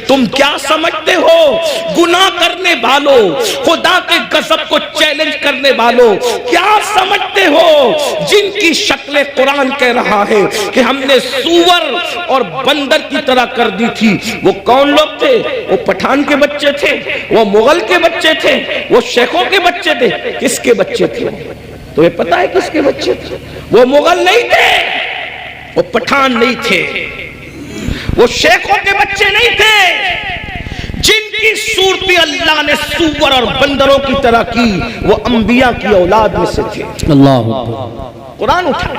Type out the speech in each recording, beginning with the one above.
تم کیا سمجھتے ہو گناہ کرنے والوں، خدا کے غضب کو چیلنج کرنے والوں، کیا سمجھتے ہو جن کی شکل قرآن کہہ رہا ہے کہ ہم نے سور اور بندر کی طرح کر دی تھی؟ وہ کون لوگ تھے؟ وہ پٹھان کے بچے تھے، وہ مغل کے بچے تھے، وہ شیخوں کے بچے تھے؟ کس کے بچے تھے؟ تو یہ پتا ہے کس کے بچے تھے؟ وہ مغل نہیں تھے، وہ پٹھان نہیں تھے، وہ شیخوں کے بچے نہیں تھے۔ جن کی صورتیں اللہ نے سور اور بندروں کی طرح کی وہ انبیاء کی اولاد میں سے تھے۔ اللہ قرآن اٹھا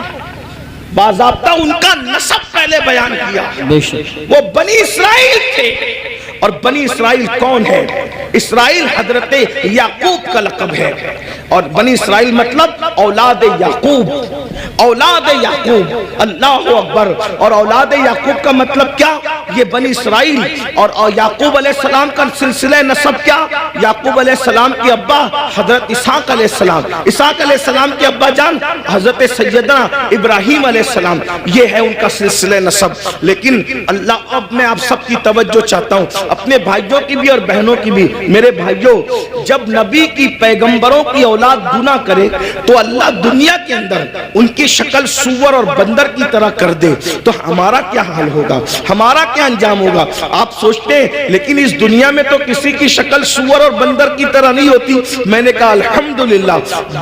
باضابطہ ان کا نسب پہلے بیان کیا۔ بے شک وہ بنی اسرائیل تھے، اور بنی اسرائیل کون ہے؟ اسرائیل حضرت یعقوب کا لقب ہے، اور بنی اسرائیل مطلب اولاد یعقوب، اولاد یعقوب، اللہ اکبر۔ اور اولاد یعقوب کا مطلب کیا؟ یہ بنی اسرائیل اور یعقوب علیہ السلام کا سلسلہ نسب کیا؟ یعقوب علیہ السلام کی ابا حضرت اسحاق علیہ السلام، اسحاق علیہ السلام کی ابا جان حضرت سیدنا ابراہیم علیہ السلام، یہ ہے ان کا سلسلہ نسب۔ لیکن اللہ، اب میں آپ سب کی توجہ چاہتا ہوں، اپنے بھائیوں کی بھی اور بہنوں کی بھی۔ میرے بھائیوں، جب نبی کی پیغمبروں کی اولاد گناہ کرے تو اللہ دنیا کے اندر ان کی شکل سور اور بندر کی طرح کر دے تو ہمارا کیا حال ہوگا، ہمارا کیا انجام ہوگا؟ آپ سوچتے ہیں لیکن اس دنیا میں تو کسی کی شکل سور اور بندر کی طرح نہیں ہوتی۔ میں نے کہا الحمدللہ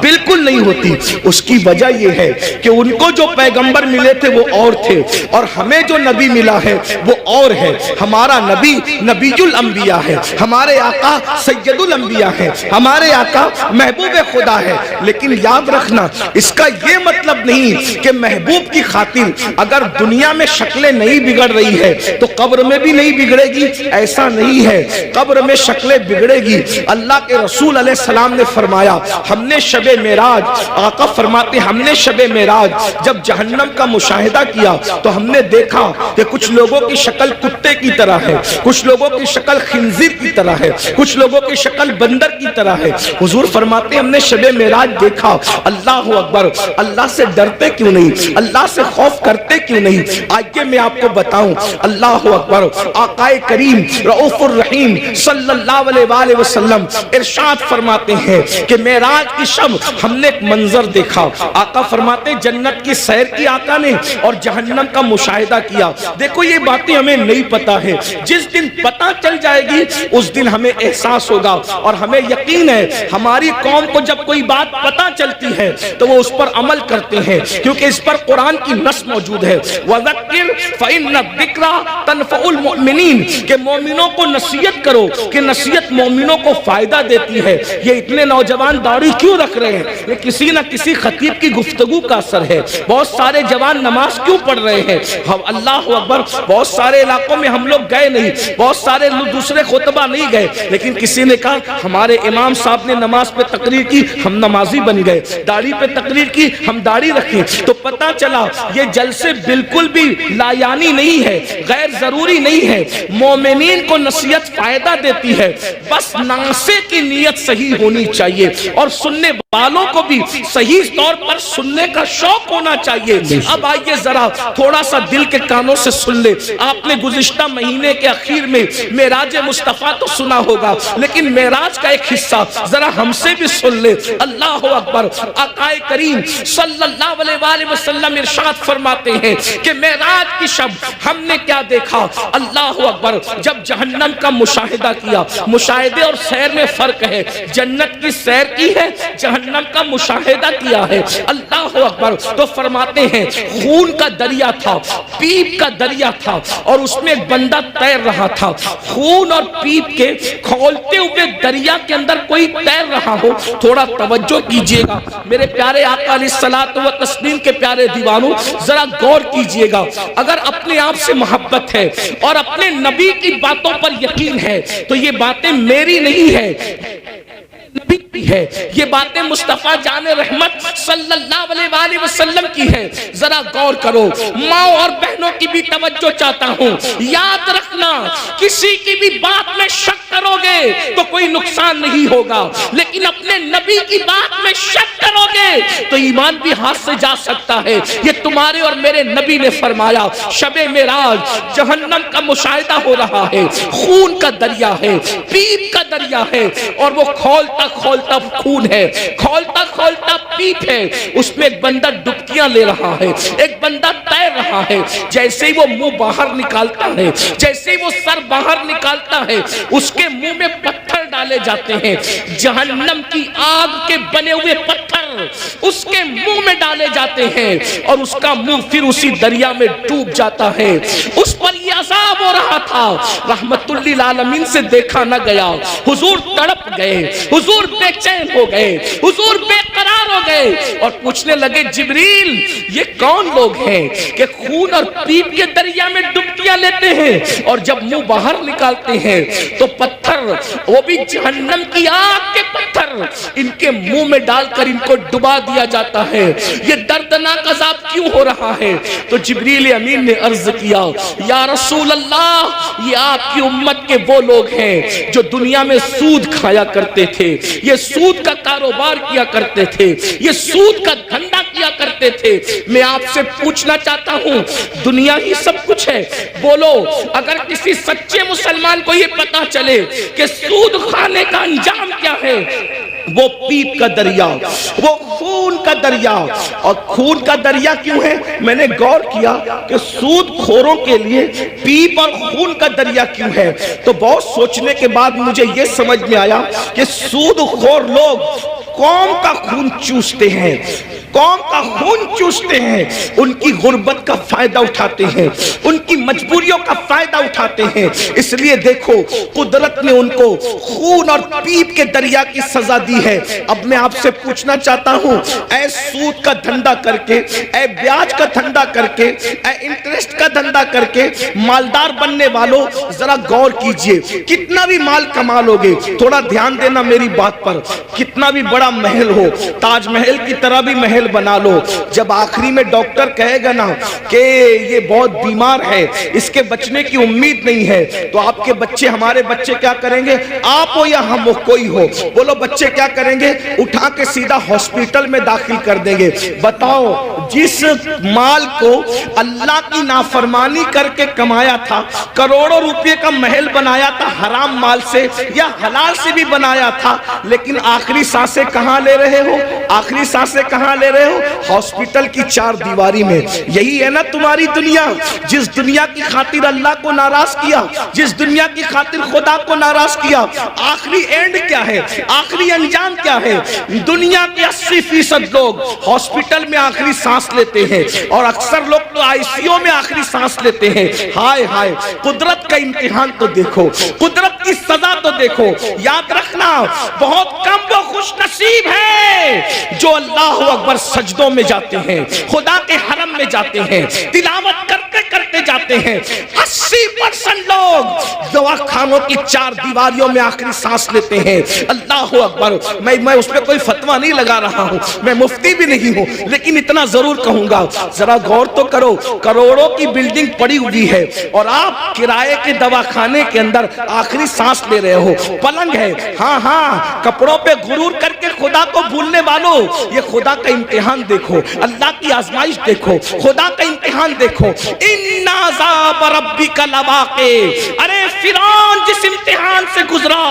بالکل نہیں ہوتی۔ اس کی وجہ یہ ہے کہ ان کو جو پیغمبر ملے تھے وہ اور تھے، اور ہمیں جو نبی ملا ہے وہ اور ہے۔ ہمارا نبی نبی الانبیاء ہے، ہمارے آقا سید الانبیاء ہے، ہمارے آقا محبوب خدا ہے۔ لیکن یاد رکھنا، اس کا یہ مطلب نہیں کہ محبوب کی خاطر اگر دنیا میں شکلیں نہیں بگڑ رہی ہے تو قبر میں بھی نہیں بگڑے گی، ایسا نہیں ہے۔ قبر میں شکلیں بگڑے گی۔ اللہ کے رسول علیہ السلام نے فرمایا، ہم نے شب معراج، آقا فرماتے ہم نے شب معراج جب جہنم کا مشاہدہ کیا تو ہم نے دیکھا کہ کچھ لوگوں کی شکل کتے کی طرح ہے، کچھ لوگوں کی شکل خنزیر کی طرح ہے، کچھ لوگوں کی شکل بندر کی طرح ہے۔ حضور فرماتے ہم نے شب معراج دیکھا۔ اللہ اکبر، اللہ سے ڈرتے کیوں نہیں؟ اللہ سے خوف کرتے کیوں نہیں؟ آئیے میں آپ کو بتاؤں۔ اللہ اکبر، آقا کریم رؤوف الرحیم صلی اللہ علیہ وآلہ وسلم ارشاد فرماتے ہیں کہ معراج کی شب ہم نے ایک منظر دیکھا۔ آقا فرماتے جنت کی سیر کی آقا نے اور جہنم کا مشاہدہ کیا۔ دیکھو یہ باتیں ہمیں نہیں پتا ہے، جس دن پتا چل جائے گی اس دن ہمیں احساس ہوگا، اور ہمیں یقین ہے ہماری قوم کو جب کوئی بات پتا چلتی ہے تو وہ اس پر عمل کرتے ہیں، کیونکہ اس پر قرآن کی نص موجود ہے، وَذَكِّرْ فَإِنَّ الذِّكْرَى تَنفَعُ الْمُؤْمِنِينَ، کہ مومنوں کو نصیحت کرو کہ نصیحت مومنوں کو فائدہ دیتی ہے۔ یہ اتنے نوجوان داڑھی کیوں رکھ رہے ہیں؟ یہ کسی نہ کسی خطیب کی گفتگو کا اثر ہے۔ بہت سارے جوان نماز کیوں پڑھ رہے ہیں؟ اللہ اکبر، بہت سارے علاقوں میں ہم لوگ گئے نہیں، بہت سارے دوسرے خطبہ نہیں گئے، لیکن کسی نے کہا ہمارے امام صاحب نے نماز پہ تقریر کی، ہم نمازی بن گئے، داڑھی پہ تقریر کی، ہم داڑھی رکھیں۔ تو پتا چلا یہ جلسے بالکل بھی لایانی نہیں ہے، غیر ضروری نہیں ہے۔ مومنین کو نصیحت فائدہ دیتی ہے، بس ناصح کی نیت صحیح ہونی چاہیے، اور سننے والوں کو بھی صحیح طور پر سننے کا شوق ہونا چاہیے۔ اب آئیے ذرا تھوڑا سا دل کے کانوں سے سن لے۔ آپ نے گزشتہ مہینے کے اخیر میں معراج مصطفیٰ تو سنا ہوگا، لیکن معراج کا ایک حصہ ذرا ہم سے بھی سن لے۔ اللہ اکبر، آقا کریم صلی اللہ علیہ وآلہ وسلم ارشاد فرماتے ہیں کہ معراج کی شب ہم نے کیا دیکھا؟ اللہ اکبر، جب جہنم کا مشاہدہ کیا۔ مشاہدے اور سیر میں فرق ہے، جنت کی سیر کی ہے، جہنم کا مشاہدہ کیا ہے۔ اللہ اکبر، تو فرماتے ہیں خون کا دریا تھا، پیپ کا دریا تھا، اور اس میں ایک بندہ تیر رہا تھا۔ خون اور پیپ کے کھولتے ہوئے دریا کے اندر کوئی تیر رہا ہو، تھوڑا توجہ کیجئے گا میرے پیارے آقا علیہ الصلوۃ والتسلیم کے پیارے دیوانوں، ذرا غور کیجئے گا۔ اگر اپنے آپ سے محبت ہے اور اپنے نبی کی باتوں پر یقین ہے تو یہ باتیں میری نہیں ہے، نبی کی ہے، یہ باتیں مصطفیٰ جان رحمت صلی اللہ علیہ وآلہ وسلم کی ہے۔ ذرا غور کرو، ماں اور بہنوں کی بھی توجہ چاہتا ہوں، یاد رکھنا کسی کی بھی بات میں شک کرو گے تو کوئی نقصان نہیں ہوگا، لیکن اپنے نبی کی بات میں شک کرو گے تو ایمان بھی ہاتھ سے جا سکتا ہے۔ یہ تمہارے اور میرے نبی نے فرمایا، شب معراج جہنم کا مشاہدہ ہو رہا ہے، خون کا دریا ہے، پیپ کا دریا ہے، اور وہ کھولتا کھولتا خون ہے، کھولتا کھولتا پیپ ہے، اس میں ایک بندہ ڈبکیاں لے رہا ہے، ایک بندہ تیر رہا ہے۔ جیسے ہی وہ منہ باہر نکالتا ہے، جیسے ہی وہ سر باہر نکالتا ہے، اس کے منہ میں پتھر ڈالے جاتے ہیں، جہنم کی آگ کے بنے ہوئے پتھر اس کے منہ میں ڈالے جاتے ہیں، اور اس کا منہ پھر اسی دریا میں ڈوب جاتا ہے۔ اس پر یہ عذاب ہو رہا تھا، رحمت للعالمین سے دیکھا نہ گیا، حضور تڑپ گئے، حضور بے چین ہو گئے، حضور بے قرار ہو گئے، اور پوچھنے لگے جبریل یہ کون لوگ ہیں کہ خون اور پیپ کے دریا میں ڈبکیاں لیتے ہیں، اور جب منہ باہر نکالتے ہیں تو پتھر، وہ بھی جہنم کی آگ کے پتھر، ان کے منہ میں ڈال کر ان کو ڈبا دیا جاتا ہے۔ یہ دردناک عذاب کیوں ہو رہا ہے؟ تو جبریل امین نے عرض کیا، یا رسول اللہ یہ آپ کی امت کے وہ لوگ ہیں جو دنیا میں سود کھایا کرتے تھے، یہ سود کا کاروبار کیا کرتے تھے، یہ سود کا دھندا کیا کرتے تھے۔ میں آپ سے پوچھنا چاہتا ہوں، دنیا ہی سب کچھ ہے؟ بولو، اگر کسی سچے مسلمان کو یہ پتا چلے کہ سود کھانے کا انجام کیا ہے، وہ پیپ کا دریا، وہ خون کا دریا، اور خون کا دریا کیوں ہے؟ میں نے غور کیا کہ سود خوروں کے لیے پیپ اور خون کا دریا کیوں ہے، تو بہت سوچنے کے بعد مجھے یہ سمجھ میں آیا کہ سود خور لوگ قوم کا خون چوستے ہیں، قوم کا خون چوستے ہیں، ان کی غربت کا فائدہ اٹھاتے ہیں، ان کی مجبوریوں کا فائدہ اٹھاتے ہیں۔ اس لیے دیکھو قدرت نے ان کو خون اور پیپ کے دریا کی سزا دی ہے۔ اب میں آپ سے پوچھنا چاہتا ہوں، اے سود کا دھندا کر کے، اے بیاج کا دھندا کر کے، اے انٹرسٹ کا دھندا کر کے مالدار بننے والوں، ذرا غور کیجئے، کتنا بھی مال کما لوگے، تھوڑا دھیان دینا میری بات پر، کتنا بھی بڑا محل ہو، تاج محل کی طرح بھی محل بنا لو، جب آخری میں ڈاکٹر کہے گا نا کہ یہ بہت بیمار ہے، اس کے بچنے کی امید نہیں ہے، تو آپ کے بچے، ہمارے بچے کیا کریں گے؟ آپ ہو یا ہم ہو، کوئی ہو، بولو بچے کیا کریں گے؟ اٹھا کے سیدھا ہاسپٹل میں داخل کر دیں گے۔ بتاؤ، جس مال کو اللہ کی نافرمانی کر کے کمایا تھا، کروڑوں روپے کا محل بنایا تھا حرام مال سے یا حلال سے بھی بنایا تھا، لیکن آخری سانسیں کہاں لے رہے ہو؟ آخری سانسیں کہاں لے رہے ہو؟ ہاسپٹل کی چار دیواری میں۔ یہی ہے نا تمہاری دنیا، جس دنیا کی خاطر اللہ کو ناراض کیا، جس دنیا کی خاطر خدا کو ناراض کیا، آخری اینڈ کیا ہے؟ آخری انجام کیا ہے؟ دنیا کے 80% لوگ ہاسپٹل میں آخری سانس لیتے ہیں، اور اکثر لوگ تو آئی سی یو میں آخری سانس لیتے ہیں۔ ہائے ہائے، قدرت کا امتحان تو دیکھو، قدرت کی سزا تو دیکھو۔ یاد رکھنا، بہت کم وہ خوش نصیب ہے جو اللہ اکبر سجدوں میں جاتے ہیں، خدا کے حرم میں جاتے ہیں، تلاوت کرتے کرتے جاتے ہیں۔ 80% لوگ دوا خانوں کی چار دیواریوں میں آخری سانس لیتے ہیں۔ اللہ اکبر، میں اس پہ کوئی فتویٰ نہیں لگا رہا ہوں، میں مفتی بھی نہیں ہوں، لیکن اتنا ضرور کہوں گا، ذرا غور تو کرو، کروڑوں کی بلڈنگ پڑی ہوئی ہے اور آپ کرائے کے دواخانے کے اندر آخری سانس لے رہے ہو۔ پلنگ ہے، ہاں ہاں، کپڑوں پہ غرور کر کے خدا کو بھولنے والوں، یہ خدا کا امتحان دیکھو، اللہ کی آزمائش دیکھو، خدا کا امتحان دیکھو۔ ان عذاب ربک لواقع، ارے فرعون جس امتحان سے گزرا،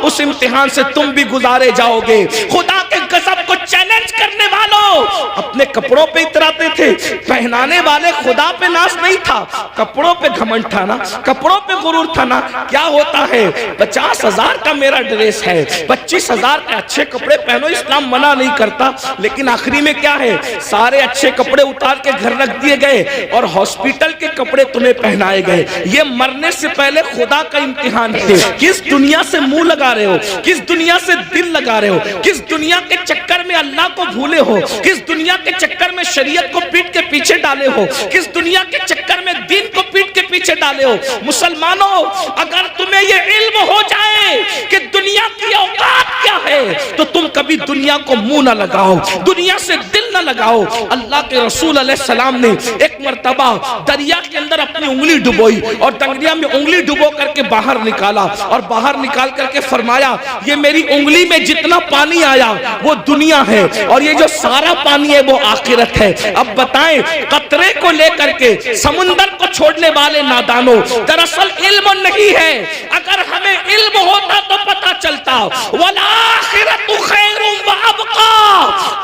اس امتحان سے تم بھی گزارے جاؤ گے۔ خدا کے غضب کو چیلنج کرنے والوں اپنے کپڑوں پہ اتراتے تھے، پہنانے والے خدا پہ ناز نہیں تھا، کپڑوں پہ گھمنڈ تھا نا، کپڑوں پہ غرور تھا نا۔ کیا ہوتا ہے؟ 50,000 کا میرا ڈریس ہے، 25,000 کے اچھے کپڑے پہنو، اسلام منع نہیں کرتا، لیکن آخری میں کیا ہے؟ سارے اچھے کپڑے اتار کے گھر رکھ دیے گئے اور ہاسپٹل کے کپڑے تمہیں پہنائے گئے۔ یہ مرنے سے پہلے خدا کا امتحان ہے۔ کس دنیا سے منہ لگا رہے ہو؟ کس دنیا سے دل لگا رہے ہو؟ کس دنیا کے چکر میں اللہ کو بھولے ہو؟ کس دنیا کے چکر میں شریعت کو پیٹ کے پیچھے ڈالے ہو؟ کس دنیا کے چکر میں دین کو پیٹ کے پیچھے ڈالے ہو؟ مسلمانوں، اگر تمہیں یہ علم ہو جائے کہ دنیا کی اوقات کیا ہے، تو تم کبھی دنیا کو منہ نہ لگاؤ, دنیا سے دل نہ لگاؤ. اللہ کے رسول علیہ السلام نے ایک مرتبہ دریا کے اندر اپنی انگلی ڈبوئی اور دریا میں انگلی ڈبو کر کے باہر نکالا, اور باہر نکال کر کے فرمایا یہ میری انگلی میں جتنا پانی آیا وہ دنیا ہے, اور یہ جو سارا پانی ہے وہ آخرت ہے. اب بتائیں قطرے کو لے کر کے سمندر کو چھوڑنے والے نادانوں, دراصل علم نہیں ہے. اگر ہمیں علم ہوتا تو پتا چلتا وَالْآخِرَةُ خَيْرٌ وَأَبْقَىٰ,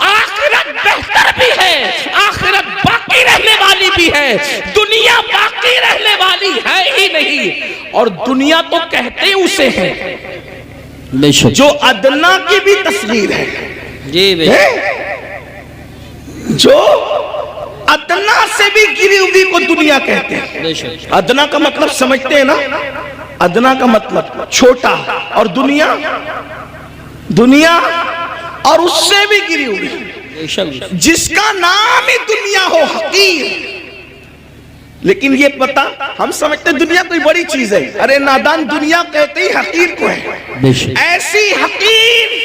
آخرت بہتر بھی ہے, آخرت باقی رہنے والی بھی ہے, دنیا باقی رہنے والی ہے ہی نہیں. اور دنیا تو کہتے اسے ہیں جو ادنا کی بھی تصغیر ہے, جو ادنا سے بھی گری ہوئی کو دنیا کہتے ہیں. ادنا کا مطلب سمجھتے ہیں نا, ادنا کا مطلب چھوٹا, اور دنیا دنیا اور اس سے بھی گری ہوئی. جس کا نام ہی دنیا ہو حقیر. لیکن یہ پتا ہم سمجھتے دنیا کوئی بڑی چیز ہے, ارے نادان دنیا کہتے ہی حقیر کو ہے. ایسی حقیر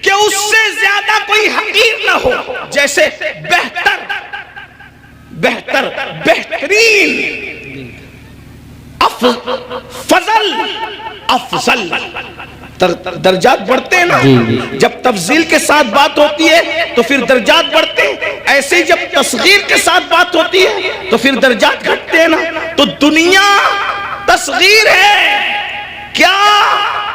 کہ اس سے زیادہ کوئی حقیر نہ ہو, جیسے بہتر بہتر بہترین, فضل افضل. درجات بڑھتے ہیں نا, جب تفضیل کے ساتھ بات ہوتی ہے تو پھر درجات بڑھتے ہیں, ایسے ہی جب تصغیر کے ساتھ بات ہوتی ہے تو پھر درجات گھٹتے ہیں نا. تو دنیا تصغیر ہے کیا,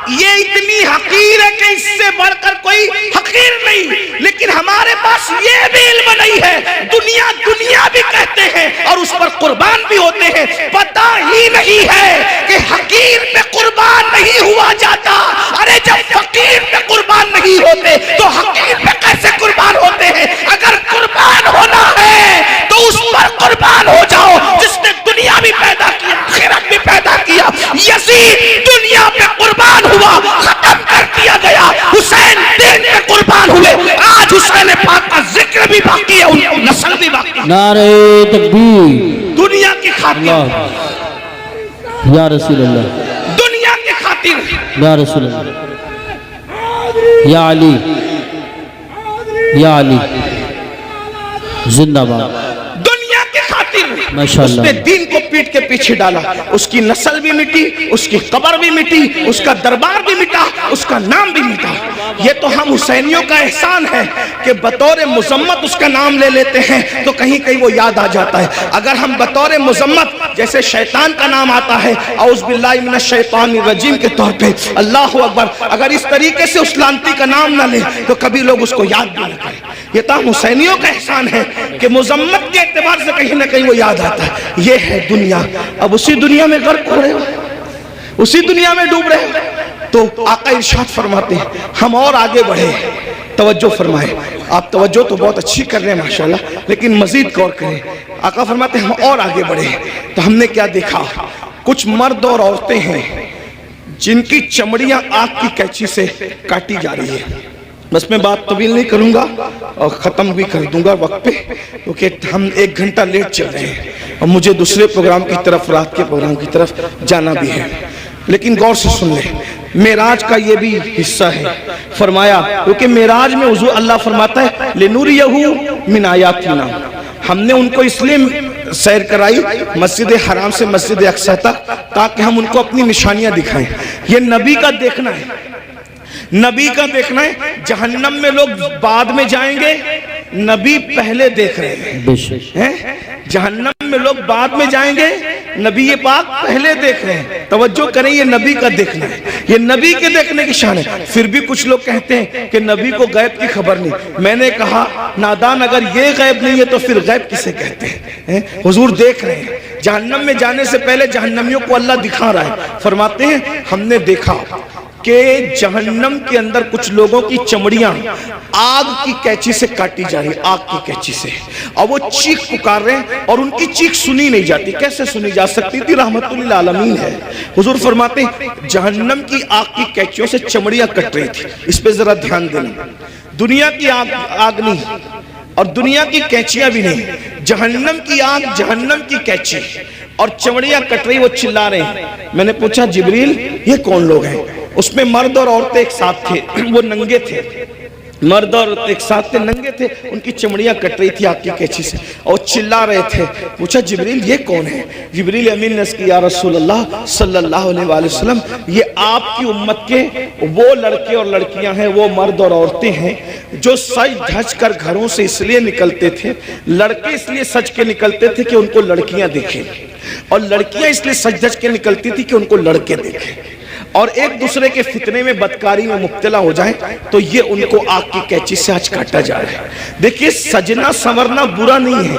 یہ اتنی حقیر ہے کہ اس سے بڑھ کر کوئی حقیر نہیں. لیکن ہمارے پاس یہ بھی علم نہیں ہے, دنیا دنیا بھی کہتے ہیں اور اس پر قربان بھی ہوتے ہیں. پتہ ہی نہیں ہے کہ حقیر پہ قربان نہیں ہوا جاتا. ارے جب فقیر پہ قربان نہیں ہوتے تو حقیر پہ کیسے قربان ہوتے ہیں؟ اگر قربان ہونا ہے تو اس پر قربان ہو جاؤ جس نے دنیا بھی پیدا کیا, آخرت بھی پیدا کیا. یزید دنیا پہ قربان ہوا, ختم کر دیا گیا. حسین دین پہ قربان ہوئے, آج حسین پاک کا ذکر بھی باقی ہے, ان کی نسل بھی باقی ہے. نعرہ تکبیر, دنیا کی خاطر, یا رسول اللہ, دنیا کی خاطر, یا رسول اللہ, یا علی, یا علی زندہ باد. دنیا کی خاطر ماشاءاللہ, اس نے دین کو پیٹ کے پیچھے ڈالا. اس کی نسل بھی مٹی, اس کی قبر بھی مٹی, اس کا دربار بھی مٹا, اس کا نام بھی مٹا. یہ تو ہم حسینیوں کا احسان ہے کہ بطور مذمت اس کا نام لے لیتے ہیں تو کہیں کہیں وہ یاد آ جاتا ہے. اگر ہم بطور مذمت جیسے شیطان کا نام آتا ہے اعوذ باللہ من الشیطان الرجیم کے طور پہ, اللہ اکبر, اگر اس طریقے سے اس لانتی کا نام نہ لے تو کبھی لوگ اس کو یاد بھی نہ کریں. یہ تو ہم حسینیوں کا احسان ہے کہ مذمت کے اعتبار سے کہیں نہ کہیں وہ یاد آتا ہے. یہ ہے دنیا. اب اسی دنیا میں غرق ہو رہے ہو, اسی دنیا میں ڈوب رہے ہو. تو آقا ارشاد فرماتے ہیں ہم اور آگے بڑھے. توجہ فرمائے, آپ توجہ تو بہت اچھی کر رہے ہیں ماشاءاللہ, لیکن مزید غور کریں. آقا فرماتے ہیں ہم اور آگے بڑھے تو ہم نے کیا دیکھا, کچھ مرد اور عورتیں ہیں جن کی چمڑیاں آگ کی کینچی سے کاٹی جا رہی ہے. بس میں بات طویل نہیں کروں گا اور ختم بھی کر دوں گا وقت پہ, کیونکہ ہم 1 گھنٹہ لیٹ چل رہے ہیں اور مجھے دوسرے پروگرام کی طرف, رات کے پروگرام کی طرف جانا بھی ہے. لیکن غور سے سن لیں, معراج کا یہ بھی حصہ ہے. فرمایا کیونکہ معراج میں حضور اللہ فرماتا ہے لِنُرِيَهُ مِنْ آیَاتِنَا, ہم نے ان کو اس لیے سیر کرائی مسجد حرام سے مسجد اقصی تک تاکہ ہم ان کو اپنی نشانیاں دکھائیں. یہ نبی کا دیکھنا ہے, نبی کا دیکھنا ہے. جہنم میں لوگ بعد میں جائیں گے, نبی پہلے دیکھ رہے ہیں. جہنم میں لوگ بعد میں جائیں گے, نبی پاک پہلے دیکھ رہے ہیں. توجہ کریں, یہ نبی کا دیکھنا ہے, یہ نبی کے دیکھنے کی شان ہے. پھر بھی کچھ لوگ کہتے ہیں کہ نبی کو غیب کی خبر نہیں. میں نے کہا نادان, اگر یہ غیب نہیں ہے تو پھر غیب کسے کہتے ہیں؟ حضور دیکھ رہے ہیں. جہنم میں جانے سے پہلے جہنمیوں کو اللہ دکھا رہا ہے. فرماتے ہیں ہم نے دیکھا کہ جہنم کے اندر کچھ لوگوں کی چمڑیاں آگ کی کینچی سے کاٹی جا رہی, آگ کی کینچی سے, اور وہ چیخ پکار رہے ہیں اور ان کی چیخ سنی نہیں جاتی. کیسے سنی جا سکتی تھی؟ رحمت للعالمین ہے. حضور فرماتے ہیں جہنم کی آگ کی کینچیوں سے چمڑیاں کٹ رہی تھی. اس پہ ذرا دھیان دینا, دنیا کی آگ نہیں اور دنیا کی کینچیاں بھی نہیں, جہنم کی آگ, جہنم کی کینچی اور چمڑیاں کٹ رہی, وہ چلا رہے ہیں. میں نے پوچھا جبریل یہ کون لوگ ہیں؟ اس میں مرد اور عورتیں ایک ساتھ تھے، وہ ننگے تھے، مرد اور عورتیں ایک ساتھ تھے، ننگے تھے، ان کی چمڑیاں کٹ رہی تھی آگ کی قینچی سے اور چلا رہے تھے۔ پوچھا جبریل یہ کون ہے؟ جبریل امین نے کہا یا رسول اللہ صلی اللہ علیہ وآلہ وسلم، یہ آپ کی امت کے وہ لڑکے اور لڑکیاں ہیں، وہ مرد اور عورتیں ہیں جو سج دھج کر گھروں سے اس لیے نکلتے تھے، لڑکے اس لیے سج کے نکلتے تھے کہ ان کو لڑکیاں دیکھیں، اور لڑکیاں اس لیے سج دھج کے نکلتی تھی کہ ان کو لڑکے دیکھیں، اور ایک دوسرے کے فتنے میں بدکاری میں مبتلا ہو جائیں تو یہ ان کو آگ کی قینچی سے آج کاٹا جائے۔ دیکھیے سجنا سنورنا برا نہیں ہے،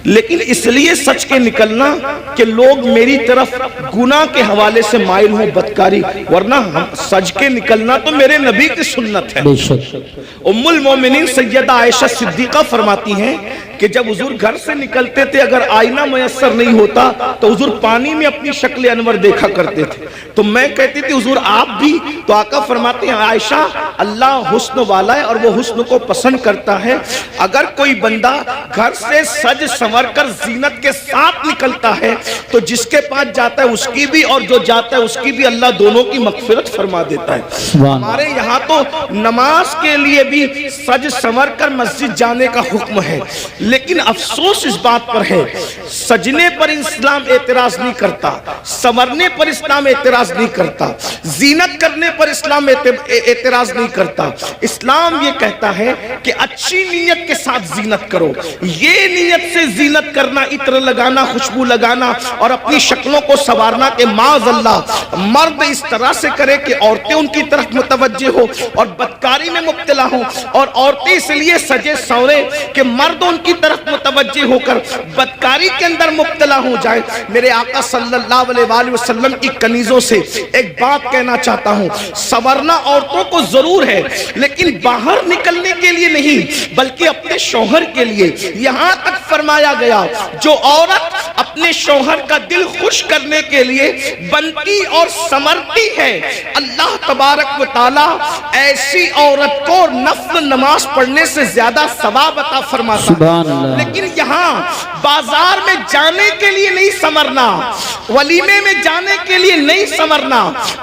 لیکن اس لیے سچ کے نکلنا کہ لوگ میری طرف گناہ کے حوالے سے مائل ہوں، بدکاری، ورنہ سج کے نکلنا تو میرے نبی کی سنت ہے۔ بے شک ام المومنین سیدہ عائشہ صدیقہ فرماتی ہیں کہ جب حضور گھر سے نکلتے تھے اگر آئینہ میسر نہیں ہوتا تو حضور پانی میں اپنی شکل انور دیکھا کرتے تھے، تو میں کہتی تھی حضور آپ بھی؟ تو آقا فرماتے ہیں عائشہ اللہ حسن والا ہے اور وہ حسن کو پسند کرتا ہے، اگر کوئی بندہ گھر سے سج سنور کر زینت کے ساتھ نکلتا ہے تو جس کے پاس جاتا ہے اس کی بھی اور جو جاتا ہے اس کی بھی اللہ دونوں کی مغفرت فرما دیتا ہے۔ ہمارے یہاں تو نماز کے لیے بھی سج سنور کر مسجد جانے کا حکم ہے، لیکن افسوس اس بات پر ہے سجنے پر اسلام اعتراض نہیں کرتا، سنورنے پر اسلام اعتراض نہیں کرتا، زینت کرنے پر اسلام اعتراض نہیں کرتا۔ اسلام یہ کہتا ہے کہ اچھی نیت کے ساتھ زینت کرو، یہ نیت سے زینت کرنا، عطر لگانا، خوشبو لگانا اور اپنی شکلوں کو سنوارنا کہ معاذ اللہ مرد اس طرح سے کرے کہ عورتیں ان کی طرف متوجہ ہو اور بدکاری میں مبتلا ہوں، اور عورتیں اس لیے سجے سورے کہ مرد ان کی طرف متوجہ ہو کر بدکاری کے اندر مبتلا ہو جائے۔ میرے آقا صلی اللہ علیہ وآلہ وسلم کی کنیزوں سے ایک بات کہنا چاہتا ہوں، سنورنا عورتوں کو ضرور ہے لیکن باہر نکلنے کے لیے نہیں بلکہ اپنے شوہر کے لیے۔ یہاں تک فرمایا گیا جو عورت اپنے شوہر کا دل خوش کرنے کے لیے بنتی اور سنورتی ہے، اللہ تبارک و تعالی ایسی عورت کو نفل نماز پڑھنے سے زیادہ ثواب عطا فرماتا ہے۔ لیکن یہاں بازار میں جانے کے لیے نہیں سنورنا، ولیمے میں جانے کے لیے نہیں سنورنا،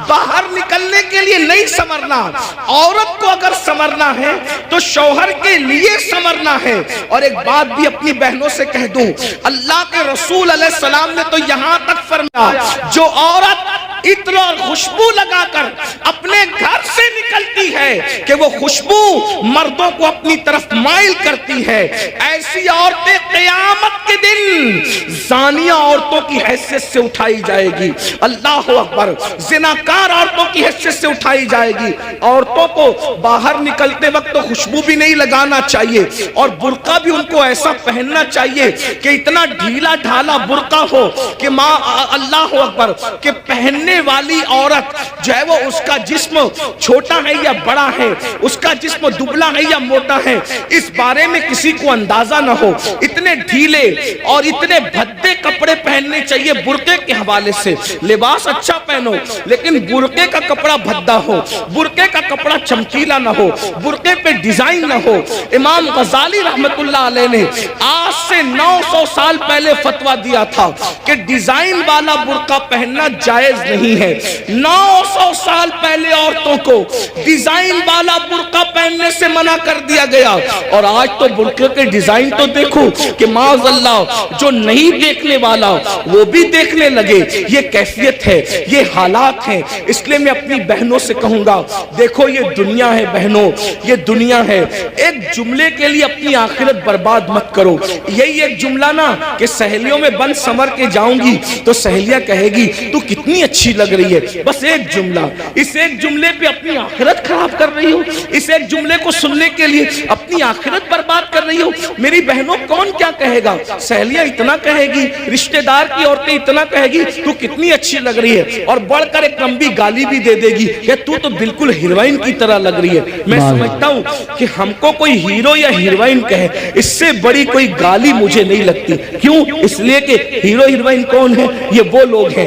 باہر نکلنے کے لیے نہیں سنورنا، عورت کو اگر سنورنا ہے تو شوہر کے لیے سنورنا ہے۔ اور ایک بات بھی اپنی بہنوں سے کہہ دوں، اللہ کے رسول علیہ السلام نے تو یہاں تک فرمایا جو عورت عطر اور خوشبو لگا کر اپنے گھر سے نکلتی ہے کہ وہ خوشبو مردوں کو اپنی طرف مائل کرتی ہے، ایسی عورتیں قیامت کے دن زانیہ عورتوں کی حیثیت سے اٹھائی جائے گی۔ اللہ اکبر، زناکار عورتوں کی حیثیت سے اٹھائی جائے گی۔ عورتوں کو باہر نکلتے وقت تو خوشبو بھی نہیں لگانا چاہیے اور برقع بھی ان کو ایسا پہننا چاہیے کہ اتنا ڈھیلا ڈھالا برقع ہو کہ ماں اللہ اکبر کہ پہننے والی عورت جو ہے وہ اس کا جسم چھوٹا ہے یا بڑا ہے، اس کا جسم دبلا ہے یا موٹا ہے، اس بارے میں کسی کو اندازہ نہ ہو۔ اتنے ڈھیلے اور اتنے بھدے کپڑے پہننے چاہیے برقعے کے حوالے سے۔ لباس اچھا پہنو لیکن برقعے کا کپڑا بھدا ہو، برقعے کا کپڑا چمکیلا نہ ہو، برقعے پہ ڈیزائن نہ ہو۔ امام غزالی رحمت اللہ علیہ نے آج سے 900 سال پہلے فتویٰ دیا تھا کہ ڈیزائن والا برقع پہننا جائز نہیں ہے۔ 900 سال پہلے عورتوں کو ڈیزائن والا برقع پہننے سے منع کر دیا گیا، اور آج تو برقعے کے ڈیزائن تو دیکھو کہ معاذ اللہ جو نہیں دیکھنے والا وہ بھی دیکھنے لگے۔ یہ کیفیت ہے، یہ حالات ہیں۔ اس لیے میں اپنی بہنوں سے کہوں گا دیکھو یہ دنیا ہے بہنوں، یہ دنیا ہے، ایک جملے کے لیے اپنی آخرت برباد مت کرو۔ یہی ایک جملہ نا کہ سہیلیوں میں بند سمر کے جاؤں گی تو سہیلیاں کہے گی تو کتنی اچھی لگ رہی ہے، بس ایک جملہ، اس ایک جملے پہ اپنی آخرت خراب کر رہی ہو، اس ایک جملے کو سننے کے لیے اپنی آخرت برباد کر رہی ہو۔ میری بہنوں کون کیا کہے گا؟ سہیلیاں اتنا کہے گی، رشتہ دار کی عورتیں اتنا کہے گی تو کتنی اچھی لگ رہی ہے، اور بڑھ کر ایک لمبی گالی بھی دے دے گی کہ تو بالکل ہیروئن کی طرح لگ رہی ہے۔ میں سمجھتا ہوں کہ ہم کو کوئی ہیرو یا ہیروئن کہے اس سے بڑی کوئی گالی مجھے نہیں لگتی۔ کیوں؟ اس لیے کہ ہیرو ہیروئن کون ہے؟ یہ وہ لوگ ہیں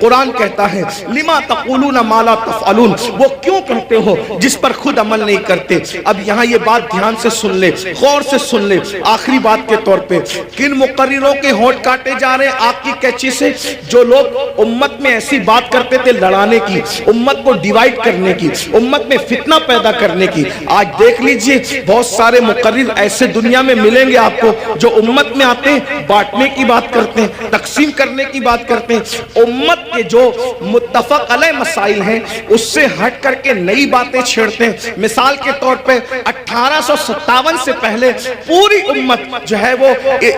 قرآن کہتا ہے لما تقولون ما لا تفعلون، وہ کیوں کہتے ہو جس پر خود عمل نہیں کرتے۔ اب یہاں یہ بات دھیان سے سن لے، غور سے سن لے، آخری بات کے طور پہ کن مقرروں کے ہونٹ کاٹے جا رہے ہیں آگ کی کیچی سے؟ جو لوگ امت میں ایسی بات کرتے تھے لڑانے کی، امت کو ڈیوائیڈ کرنے کی، امت میں فتنہ پیدا کرنے کی، آج دیکھ لیجئے بہت سارے مقرر ایسے دنیا میں ملیں گے آپ کو جو امت میں آتے ہیں بانٹنے کی بات کرتے ہیں، تقسیم کرنے کی بات کرتے ہیں، امت کے جو متفق علیہ مسائل ہیں اس سے ہٹ کر کے نئی باتیں چھیڑتے ہیں۔ مثال کے طور پہ 1857 سے پہلے پوری امت جو ہے وہ